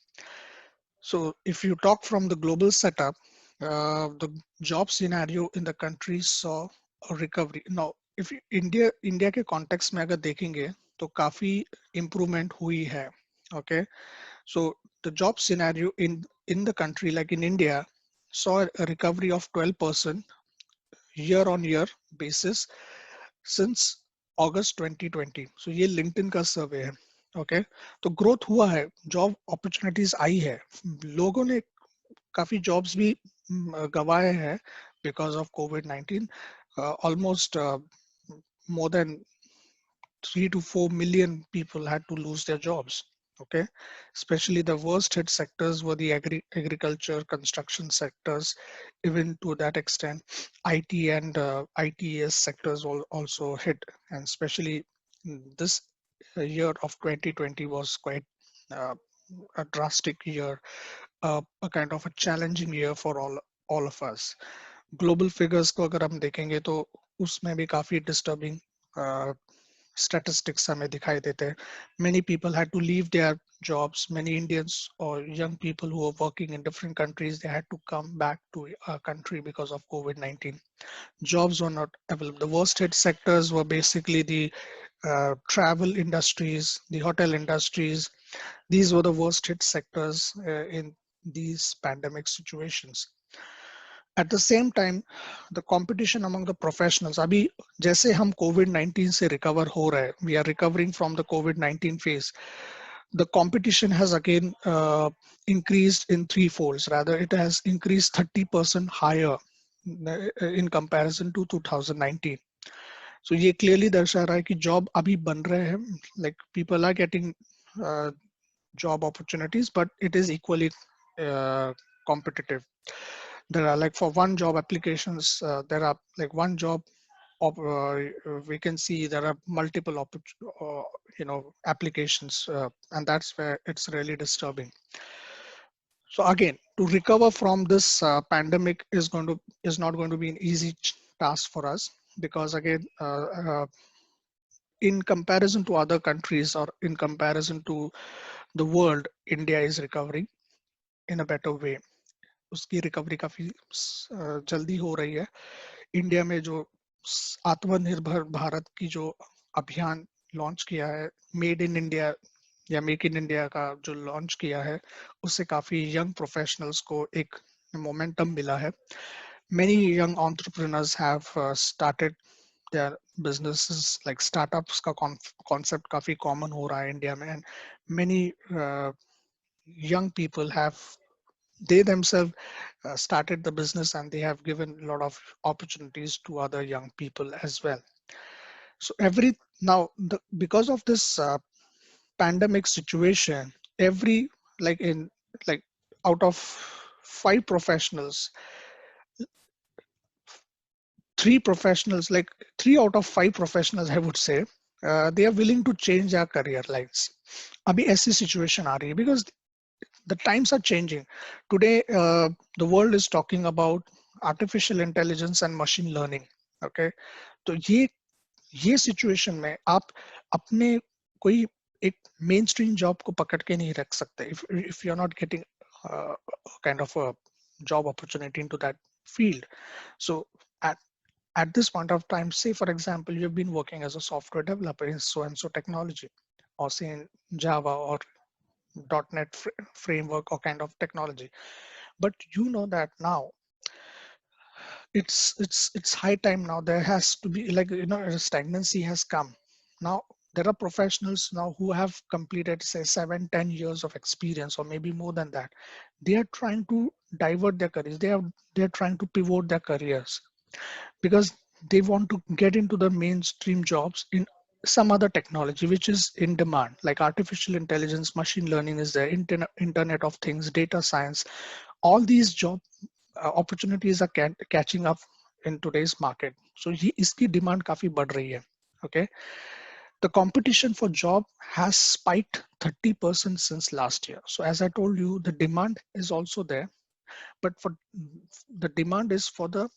So if you talk from the global setup, the job scenario in the country saw a recovery. Now, if India के context में अगर देखेंगे तो काफी improvement हुई है. Okay, so the job scenario in the country, like in India, saw a recovery of 12% year on year basis since August 2020. So ये LinkedIn का सर्वे है. Okay, तो ग्रोथ हुआ है, जॉब अपॉर्चुनिटीज आई है, लोगों ने काफी जॉब्स भी गवाए हैं because of COVID-19. Almost more than 3 to 4 million people had to lose their jobs. Okay, especially the worst hit sectors were the agriculture, construction sectors, even to that extent IT and ITES sectors also hit, and especially this year of 2020 was quite uh, a drastic year, a kind of a challenging year for all of us. Global figures को अगर हम देखेंगे तो उसमें भी काफी disturbing statistics हमें दिखाई देते हैं. Many people had to leave their jobs. Many Indians or young people who were working in different countries, they had to come back to our country because of COVID-19. Jobs were not available. The worst hit sectors were basically the travel industries, the hotel industries. These were the worst hit sectors in these pandemic situations. At the same time, the competition among the professionals, अभी जैसे हम COVID-19 से recover हो रहे हैं, we are recovering from the COVID-19 phase. the competition has again increased in three folds. Rather, it has increased 30% higher in comparison to 2019. So ये clearly दर्शा रहा है कि job अभी बन रहे हैं, like people are getting job opportunities, but it is equally competitive. There are like for one job applications, there are like one job we can see there are multiple applications, and that's where it's really disturbing. So again, to recover from this pandemic is not going to be an easy task for us, because again, in comparison to other countries or in comparison to the world, India is recovering in a better way. उसकी recovery काफी जल्दी हो रही है. India में जो आत्मनिर्भर भारत की जो अभियान लॉन्च किया है, मेड इन इंडिया या मेक इन इंडिया का जो लॉन्च किया है, उससे काफी यंग प्रोफेशनल्स को एक मोमेंटम मिला है. Many young entrepreneurs have started their businesses, like startups का concept काफी common हो रहा है इंडिया में, and many young people have they themselves started the business, and they have given a lot of opportunities to other young people as well. So because of this pandemic situation, every like in like out of five professionals, three out of five professionals, I would say, they are willing to change their career lives. अभी ऐसी situation आ रही है because the times are changing. Today, the world is talking about artificial intelligence and machine learning. Okay, तो ये situation में आप अपने कोई एक mainstream job को पकड़ के नहीं रख सकते if you're not getting kind of a job opportunity into that field. So at this point of time, say for example, you've been working as a software developer in so and so technology, or say in Java or .NET framework or kind of technology, but you know that now it's high time. Now there has to be, like, a stagnancy has come. Now there are professionals now who have completed, say, 7-10 years of experience, or maybe more than that. They are trying to divert their careers. They're trying to pivot their careers because they want to get into the mainstream jobs in some other technology which is in demand, like artificial intelligence, machine learning is there, internet of things, data science. All these job opportunities are catching up in today's market. So iski demand काफी बढ़ रही है. Okay, the competition for job has spiked 30% since last year. So as I told you, the demand is also there, but for the demand is for the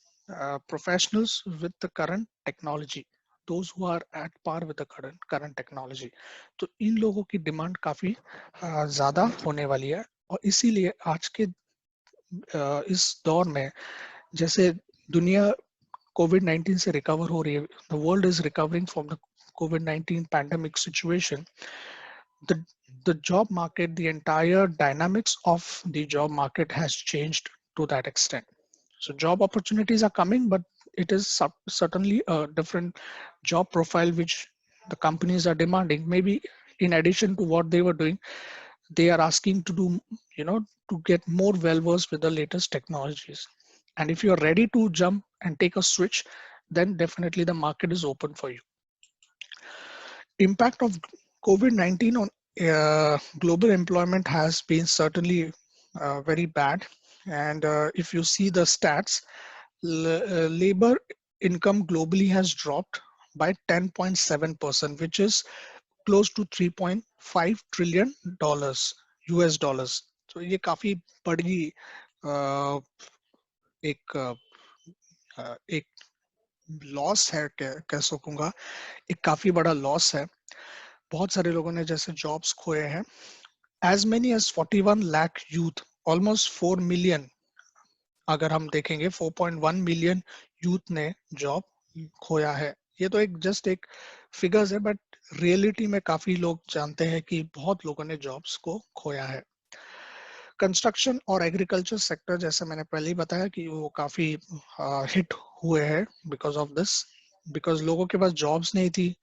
professionals with the current technology, those who are at par with the current technology. तो इन लोगों की demand काफी ज्यादा होने वाली है, और इसीलिए आज के इस दौर में, जैसे दुनिया कोविड-19 से रिकवर हो रही है, the world is recovering from the COVID-19 pandemic situation. The job market, the entire dynamics of the job market has changed to that extent. So job opportunities are coming, but it is certainly a different job profile which the companies are demanding. Maybe in addition to what they were doing, they are asking to do, to get more well versed with the latest technologies. And if you're ready to jump and take a switch, then definitely the market is open for you. Impact of COVID-19 on global employment has been certainly very bad. And if you see the stats, labor income globally has dropped by 10.7%, which is close to $3.5 trillion US dollars. So ये काफी बड़ी एक loss है, कह सकूंगा, एक काफी बड़ा लॉस है. बहुत सारे लोगों ने जैसे जॉब्स खोए हैं. As many as 41 lakh youth, almost 4 million, अगर हम देखेंगे 4.1 मिलियन यूथ ने जॉब खोया है. ये तो एक जस्ट एक फिगर्स है, बट रियलिटी में काफी लोग जानते हैं कि बहुत लोगों ने जॉब्स को खोया है. कंस्ट्रक्शन और एग्रीकल्चर सेक्टर, जैसे मैंने पहले ही बताया कि वो काफी हिट हुए हैं बिकॉज ऑफ दिस, बिकॉज लोगों के पास जॉब्स नहीं थी,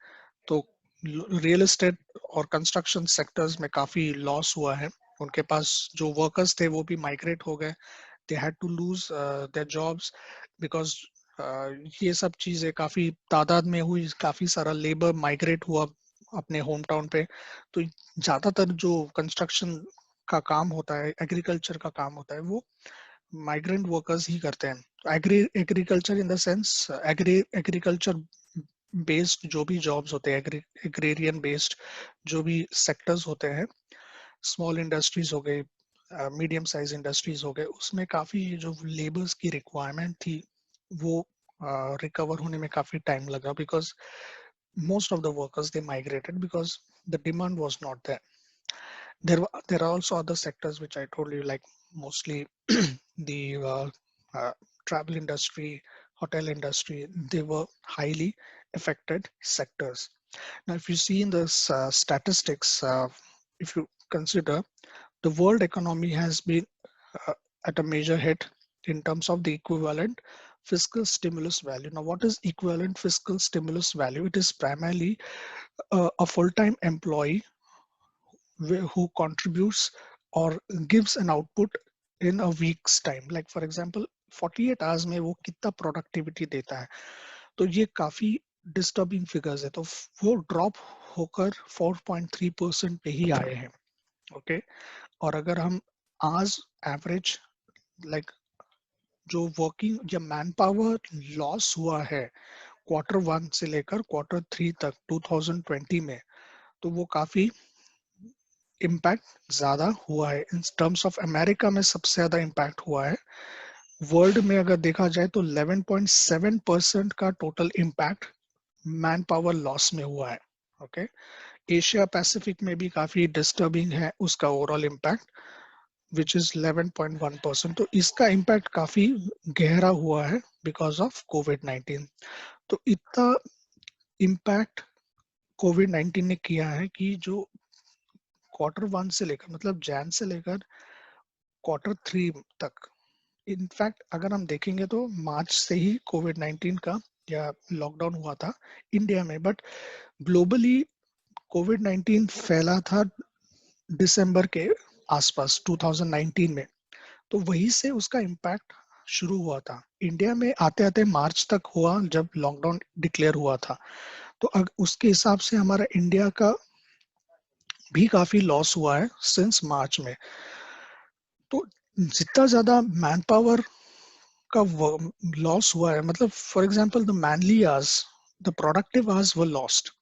तो रियल एस्टेट और कंस्ट्रक्शन सेक्टर्स में काफी लॉस हुआ है. उनके पास जो वर्कर्स थे वो भी माइग्रेट हो गए. They had to lose their jobs because ये सब चीजें काफी तादाद में हुई. काफी सारा लेबर माइग्रेट हुआ अपने होम टाउन पे. तो ज्यादातर जो कंस्ट्रक्शन का काम होता है, एग्रीकल्चर का काम होता है, वो माइग्रेंट वर्कर्स ही करते हैं. Agriculture in the sense agriculture based जो भी जॉब्स होते हैं, एग्रेरियन बेस्ड जो भी सेक्टर्स होते हैं, स्मॉल इंडस्ट्रीज हो गई, मीडियम साइज इंडस्ट्रीज हो गए, उसमें काफी जो लेबर्स की रिक्वायरमेंट थी वो रिकवर होने में काफी टाइम लगा because most of the workers they migrated because the demand was not there. There are also other sectors which I told you, like mostly the uh, travel industry, hotel industry. They were highly affected sectors. Now, if you see in the statistics, if you consider the world economy has been uh, at a major hit in terms of the equivalent fiscal stimulus value. Now, what is equivalent fiscal stimulus value? It is primarily a full-time employee who contributes or gives an output in a week's time. Like for example, 48 hours में वो कितना productivity देता है. तो ये काफी disturbing figures है. तो वो drop होकर 4.3% पे ही आए हैं. ओके. और अगर हम आज एवरेज लाइक जो वर्किंग या मैन पावर लॉस हुआ है Q1 से लेकर Q3 तक 2020 में, तो वो काफी इम्पैक्ट ज्यादा हुआ है. इन टर्म्स ऑफ अमेरिका में सबसे ज्यादा इम्पैक्ट हुआ है. वर्ल्ड में अगर देखा जाए तो 11.7% का total impact man power loss में हुआ है. ओके. एशिया पैसिफिक में भी काफी डिस्टर्बिंग है उसका ओवरऑल इम्पैक्ट विच इज 11.1%. तो इसका इम्पैक्ट काफी गहरा हुआ है बिकॉज ऑफ कोविड-19. तो इतना इम्पैक्ट कोविड-19 ने किया है कि जो Q1 से लेकर मतलब जैन से लेकर Q3 तक, इनफैक्ट अगर हम देखेंगे तो मार्च से ही कोविड-19 का या लॉकडाउन हुआ था इंडिया में, बट ग्लोबली कोविड-19 फैला था दिसंबर के आसपास 2019 में. तो वहीं से उसका इम्पैक्ट शुरू हुआ था. इंडिया में आते आते मार्च तक हुआ जब लॉकडाउन डिक्लेयर हुआ था. तो उसके हिसाब से हमारा इंडिया का भी काफी लॉस हुआ है सिंस मार्च में. तो जितना ज्यादा मैन पावर का लॉस हुआ है, मतलब for example the manly hours, the productive hours were lost.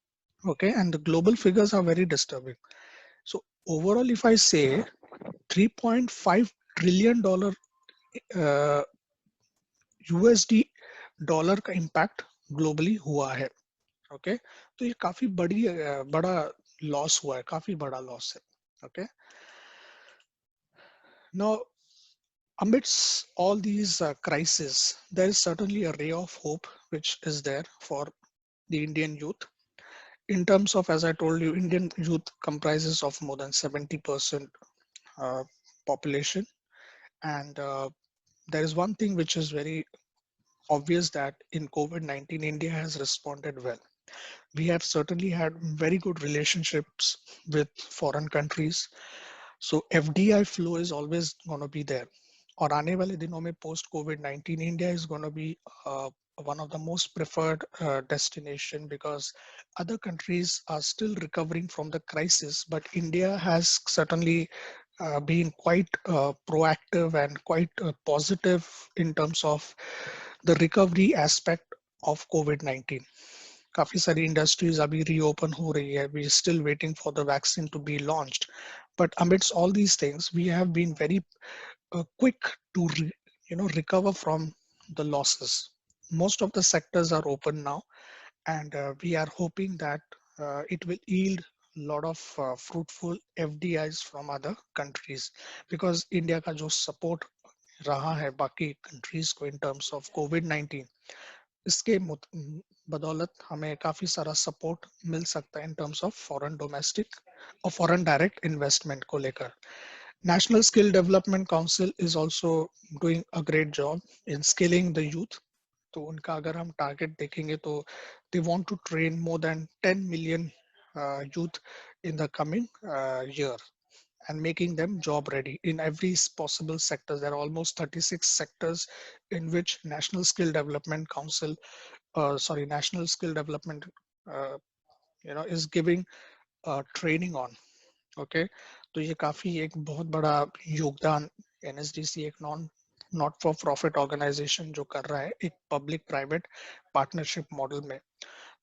Okay. And the global figures are very disturbing. So overall if I say 3.5 trillion dollar USD dollar का impact globally हुआ है. Okay. तो ये काफी बड़ा लॉस हुआ है, काफी बड़ा लॉस है. Okay. Now amidst all these crises, there is certainly a ray of hope which is there for the Indian youth. In terms of, as I told you, Indian youth comprises of more than 70% uh, population. And there is one thing which is very obvious that in COVID-19, India has responded well. We have certainly had very good relationships with foreign countries. So FDI flow is always going to be there. और आने वाले दिनों में post COVID-19, India is going to be one of the most preferred destination because other countries are still recovering from the crisis, but India has certainly been quite proactive and quite positive in terms of the recovery aspect of COVID-19. काफी सारी industries अभी reopen हो रही है. We still waiting for the vaccine to be launched, but amidst all these things we have been very quick to recover from the losses. Most of the sectors are open now, and we are hoping that it will yield a lot of fruitful FDIs from other countries, because India का जो support रहा है बाकी countries को in terms of COVID-19, इसके बदौलत हमें काफी सारा सपोर्ट मिल सकता है in terms of foreign domestic और फॉरेन डायरेक्ट इन्वेस्टमेंट को लेकर. National skill development council is also doing a great job in skilling the youth. तो उनका अगर हम टारगेट देखेंगे तो they want to train more than 10 million youth in the coming year and making them job ready in every possible sector. There are almost 36 sectors in which National Skill Development Council, National Skill Development, uh, is giving training on. Okay, तो ये काफी एक बहुत बड़ा योगदान NSDC एक not for profit organisation जो कर रहा है एक पब्लिक प्राइवेट पार्टनरशिप मॉडल में,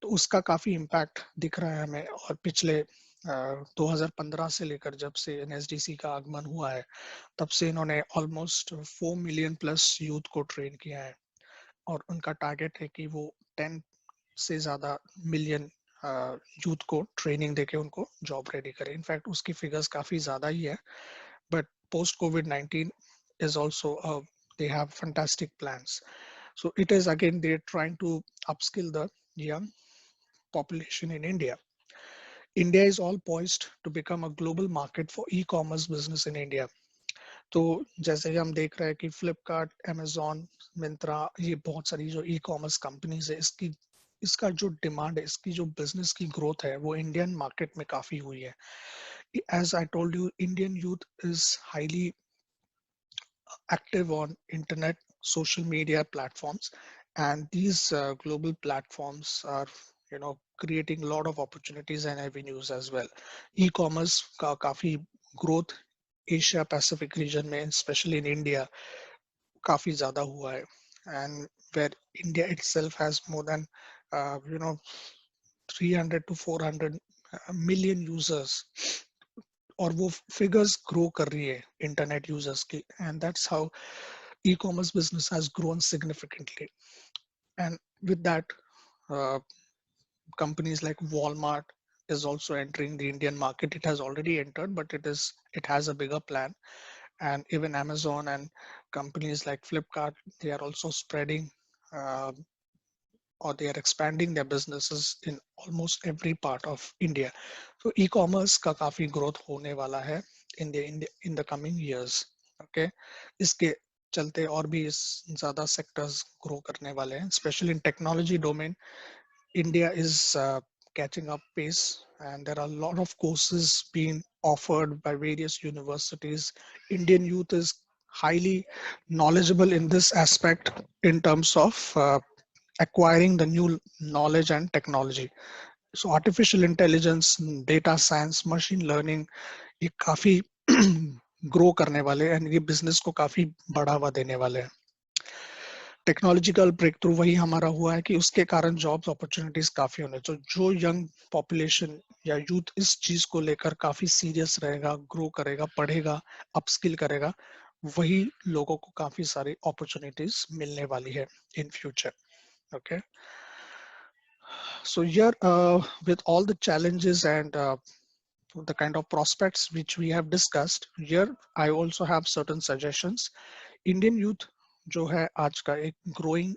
तो उसका काफी इम्पैक्ट दिख रहा है हमें। और पिछले 2015 से लेकर जब से एनएसडीसी का आगमन हुआ है, तब से इन्होंने ऑलमोस्ट 4 मिलियन प्लस यूथ को ट्रेन किया है। और उनका टारगेट है कि वो 10 से ज्यादा मिलियन यूथ को ट्रेनिंग देके उनको जॉब रेडी करें। इनफैक्ट उसकी फिगर्स काफी ज्यादा ही है, but post Covid 19 is also they have fantastic plans. So it is again they're trying to upskill the young population in India. India is all poised to become a global market for e-commerce business in India. तो जैसे कि हम देख रहे हैं कि Flipkart, Amazon, Myntra, ये बहुत सारी जो ई कॉमर्स कंपनीज है, इसकी इसका जो डिमांड है, इसकी जो बिजनेस की ग्रोथ है, वो इंडियन मार्केट में काफी हुई है। As I told you, Indian youth is highly active on internet, social media platforms, and these global platforms are creating a lot of opportunities and avenues as well. E-commerce का काफी growth Asia Pacific region में, specially in India, काफी ज्यादा हुआ है। And where India itself has more than you know 300 to 400 million users, और वो figures grow कर रही है इंटरनेट यूजर्स की, and that's how e-commerce business has grown significantly. And with that, uh, companies like Walmart is also entering the Indian market. It has already entered, but it has a bigger plan. And even Amazon and companies like Flipkart, they are also spreading, uh, or they are expanding their businesses in almost every part of India. So e-commerce का काफी growth होने वाला है in the coming years. Okay, इसके चलते और भी इस ज्यादा sectors grow करने वाले हैं, especially in technology domain. India is catching up pace, and there are a lot of courses being offered by various universities. Indian youth is highly knowledgeable in this aspect in terms of acquiring the new knowledge and technology. So artificial intelligence, data science, machine learning, ये काफी grow करने वाले हैं, ये business को काफी बढ़ावा देने वाले हैं। टेक्नोलॉजिकल ब्रेक थ्रू वही हमारा हुआ है कि उसके कारण जॉब्स अपॉर्चुनिटीज काफी होने, तो जो यंग पॉपुलेशन या यूथ इस चीज को लेकर काफी सीरियस रहेगा, ग्रो करेगा, पढ़ेगा, अपस्किल करेगा, वही लोगों को काफी सारी अपॉर्चुनिटीज मिलने वाली है in future. Okay, so here with all the challenges and the kind of prospects which we have discussed here, I also have certain suggestions. Indian youth जो है आज का एक growing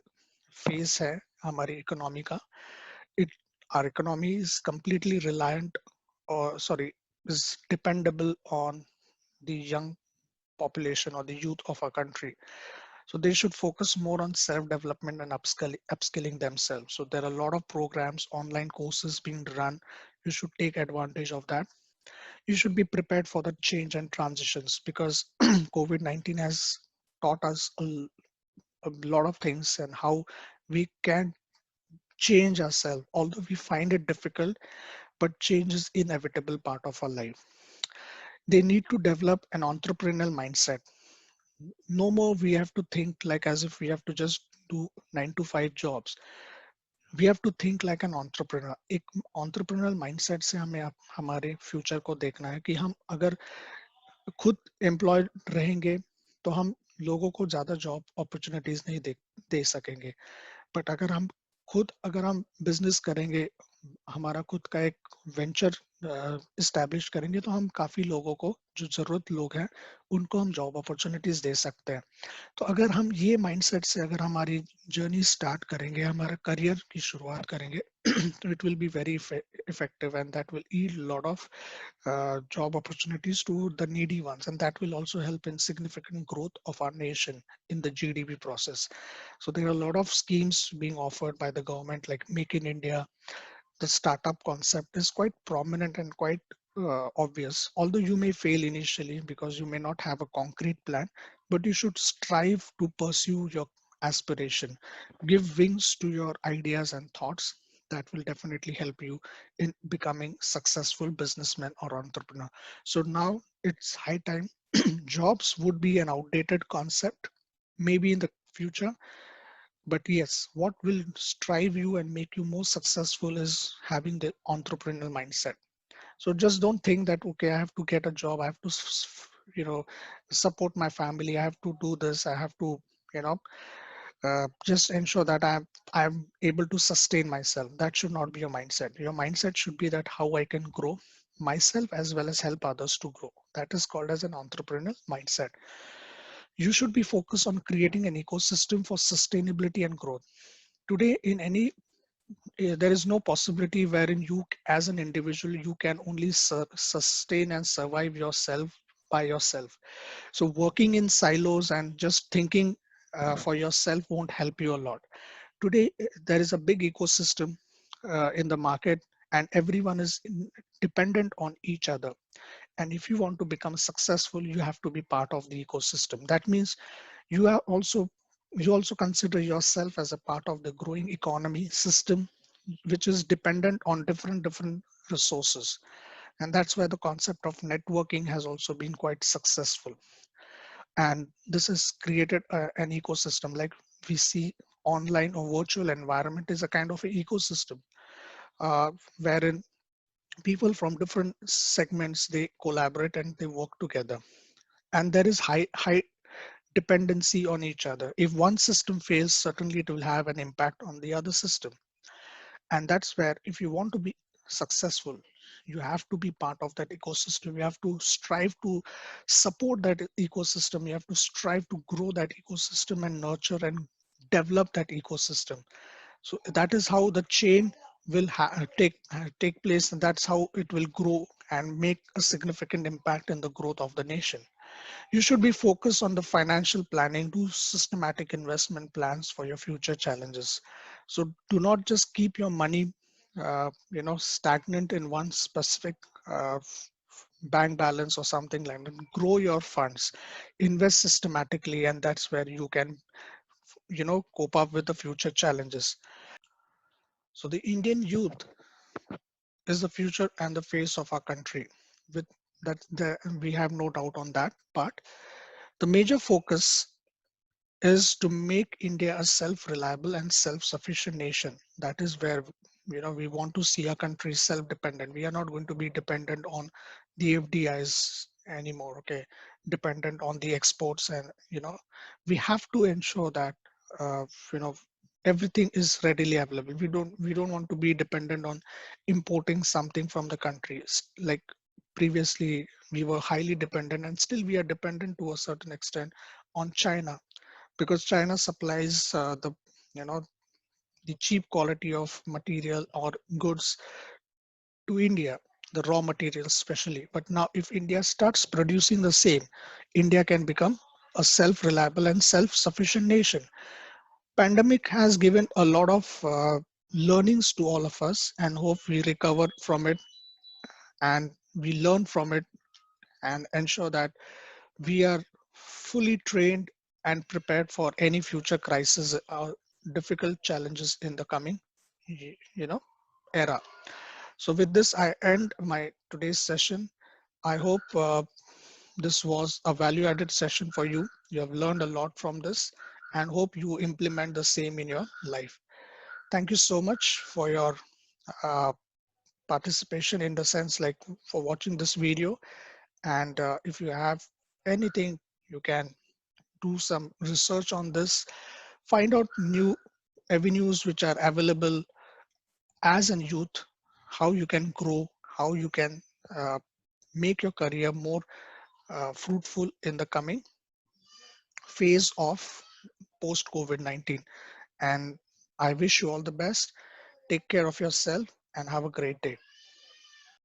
phase है हमारी economy का. It Our economy is completely reliant, or sorry, is dependable on the young population or the youth of our country. So they should focus more on self-development and upskilling themselves. So there are a lot of programs, online courses being run. You should take advantage of that. You should be prepared for the change and transitions, because COVID-19 has taught us a lot of things and how we can change ourselves. Although we find it difficult, but change is inevitable part of our life. They need to develop an entrepreneurial mindset. No more we have to think like as if we have to just do 9 to 5 jobs. We have to think like an entrepreneur. एक entrepreneurial mindset से हमें हमारे future को देखना है कि हम अगर खुद एम्प्लॉयड रहेंगे तो हम लोगों को ज्यादा जॉब अपॉर्चुनिटीज नहीं दे सकेंगे। बट अगर हम बिजनेस करेंगे, हमारा खुद का एक वेंचर इस्टेब्लिश करेंगे, तो हम काफी लोगों को, जो जरूरत लोग हैं, उनको हम जॉब अपॉर्चुनिटीज दे सकते हैं। तो अगर हम ये माइंडसेट से अगर हमारी जर्नी स्टार्ट करेंगे, हमारा करियर की शुरुआत करेंगे, तो it will be very effective, and that will yield a lot of job opportunities to the needy ones, and that will also help in significant growth of our nation in the GDP process. So there are a lot of schemes being offered by the government, like Make in India, the startup concept is quite prominent and quite obvious. Although you may fail initially because you may not have a concrete plan, but you should strive to pursue your aspiration. Give wings to your ideas and thoughts. That will definitely help you in becoming successful businessman or entrepreneur. So now it's high time. Jobs would be an outdated concept, maybe in the future, but yes, what will strive you and make you more successful is having the entrepreneurial mindset. So just don't think that, okay, I have to get a job, I have to, you know, support my family, I have to do this, I have to, you know, just ensure that I'm able to sustain myself. That should not be your mindset. Your mindset should be that how I can grow myself as well as help others to grow. That is called as an entrepreneurial mindset. You should be focused on creating an ecosystem for sustainability and growth. Today, in any there is no possibility wherein you as an individual you can only sustain and survive yourself by yourself. So working in silos and just thinking for yourself won't help you a lot. Today there is a big ecosystem in the market, and everyone is dependent on each other. And if you want to become successful, you have to be part of the ecosystem. That means you are also you also consider yourself as a part of the growing economy system, which is dependent on different resources. And that's where the concept of networking has also been quite successful. And this has created an ecosystem like we see online or virtual environment is a kind of an ecosystem wherein people from different segments, they collaborate and they work together. And there is high dependency on each other. If one system fails, certainly it will have an impact on the other system. And that's where, if you want to be successful, you have to be part of that ecosystem. You have to strive to support that ecosystem. You have to strive to grow that ecosystem and nurture and develop that ecosystem. So that is how the chain will take place, and that's how it will grow and make a significant impact in the growth of the nation. You should be focused on the financial planning, do systematic investment plans for your future challenges. So do not just keep your money, stagnant in one specific bank balance or something like that. Grow your funds, invest systematically, and that's where you can, cope up with the future challenges. So the Indian youth is the future and the face of our country. With that, we have no doubt on that part. The major focus is to make India a self-reliable and self-sufficient nation. That is where we want to see our country self-dependent. We are not going to be dependent on the FDIs anymore. Okay, dependent on the exports, and we have to ensure that uh, you know everything is readily available. We don't want to be dependent on importing something from the countries. Like previously, we were highly dependent, and still we are dependent to a certain extent on China, because China supplies you know the cheap quality of material or goods to India, the raw materials especially. But now if India starts producing the same, India can become a self-reliable and self-sufficient nation. Pandemic has given a lot of learnings to all of us, and hope we recover from it and we learn from it and ensure that we are fully trained and prepared for any future crisis or difficult challenges in the coming era. So with this, I end my today's session. I hope this was a value added session for you. You have learned a lot from this, and hope you implement the same in your life. Thank you so much for your uh, participation, in the sense like for watching this video. And if you have anything, you can do some research on this, find out new avenues which are available as a youth, how you can grow, how you can uh, make your career more fruitful in the coming phase of post COVID-19. And I wish you all the best. Take care of yourself and have a great day.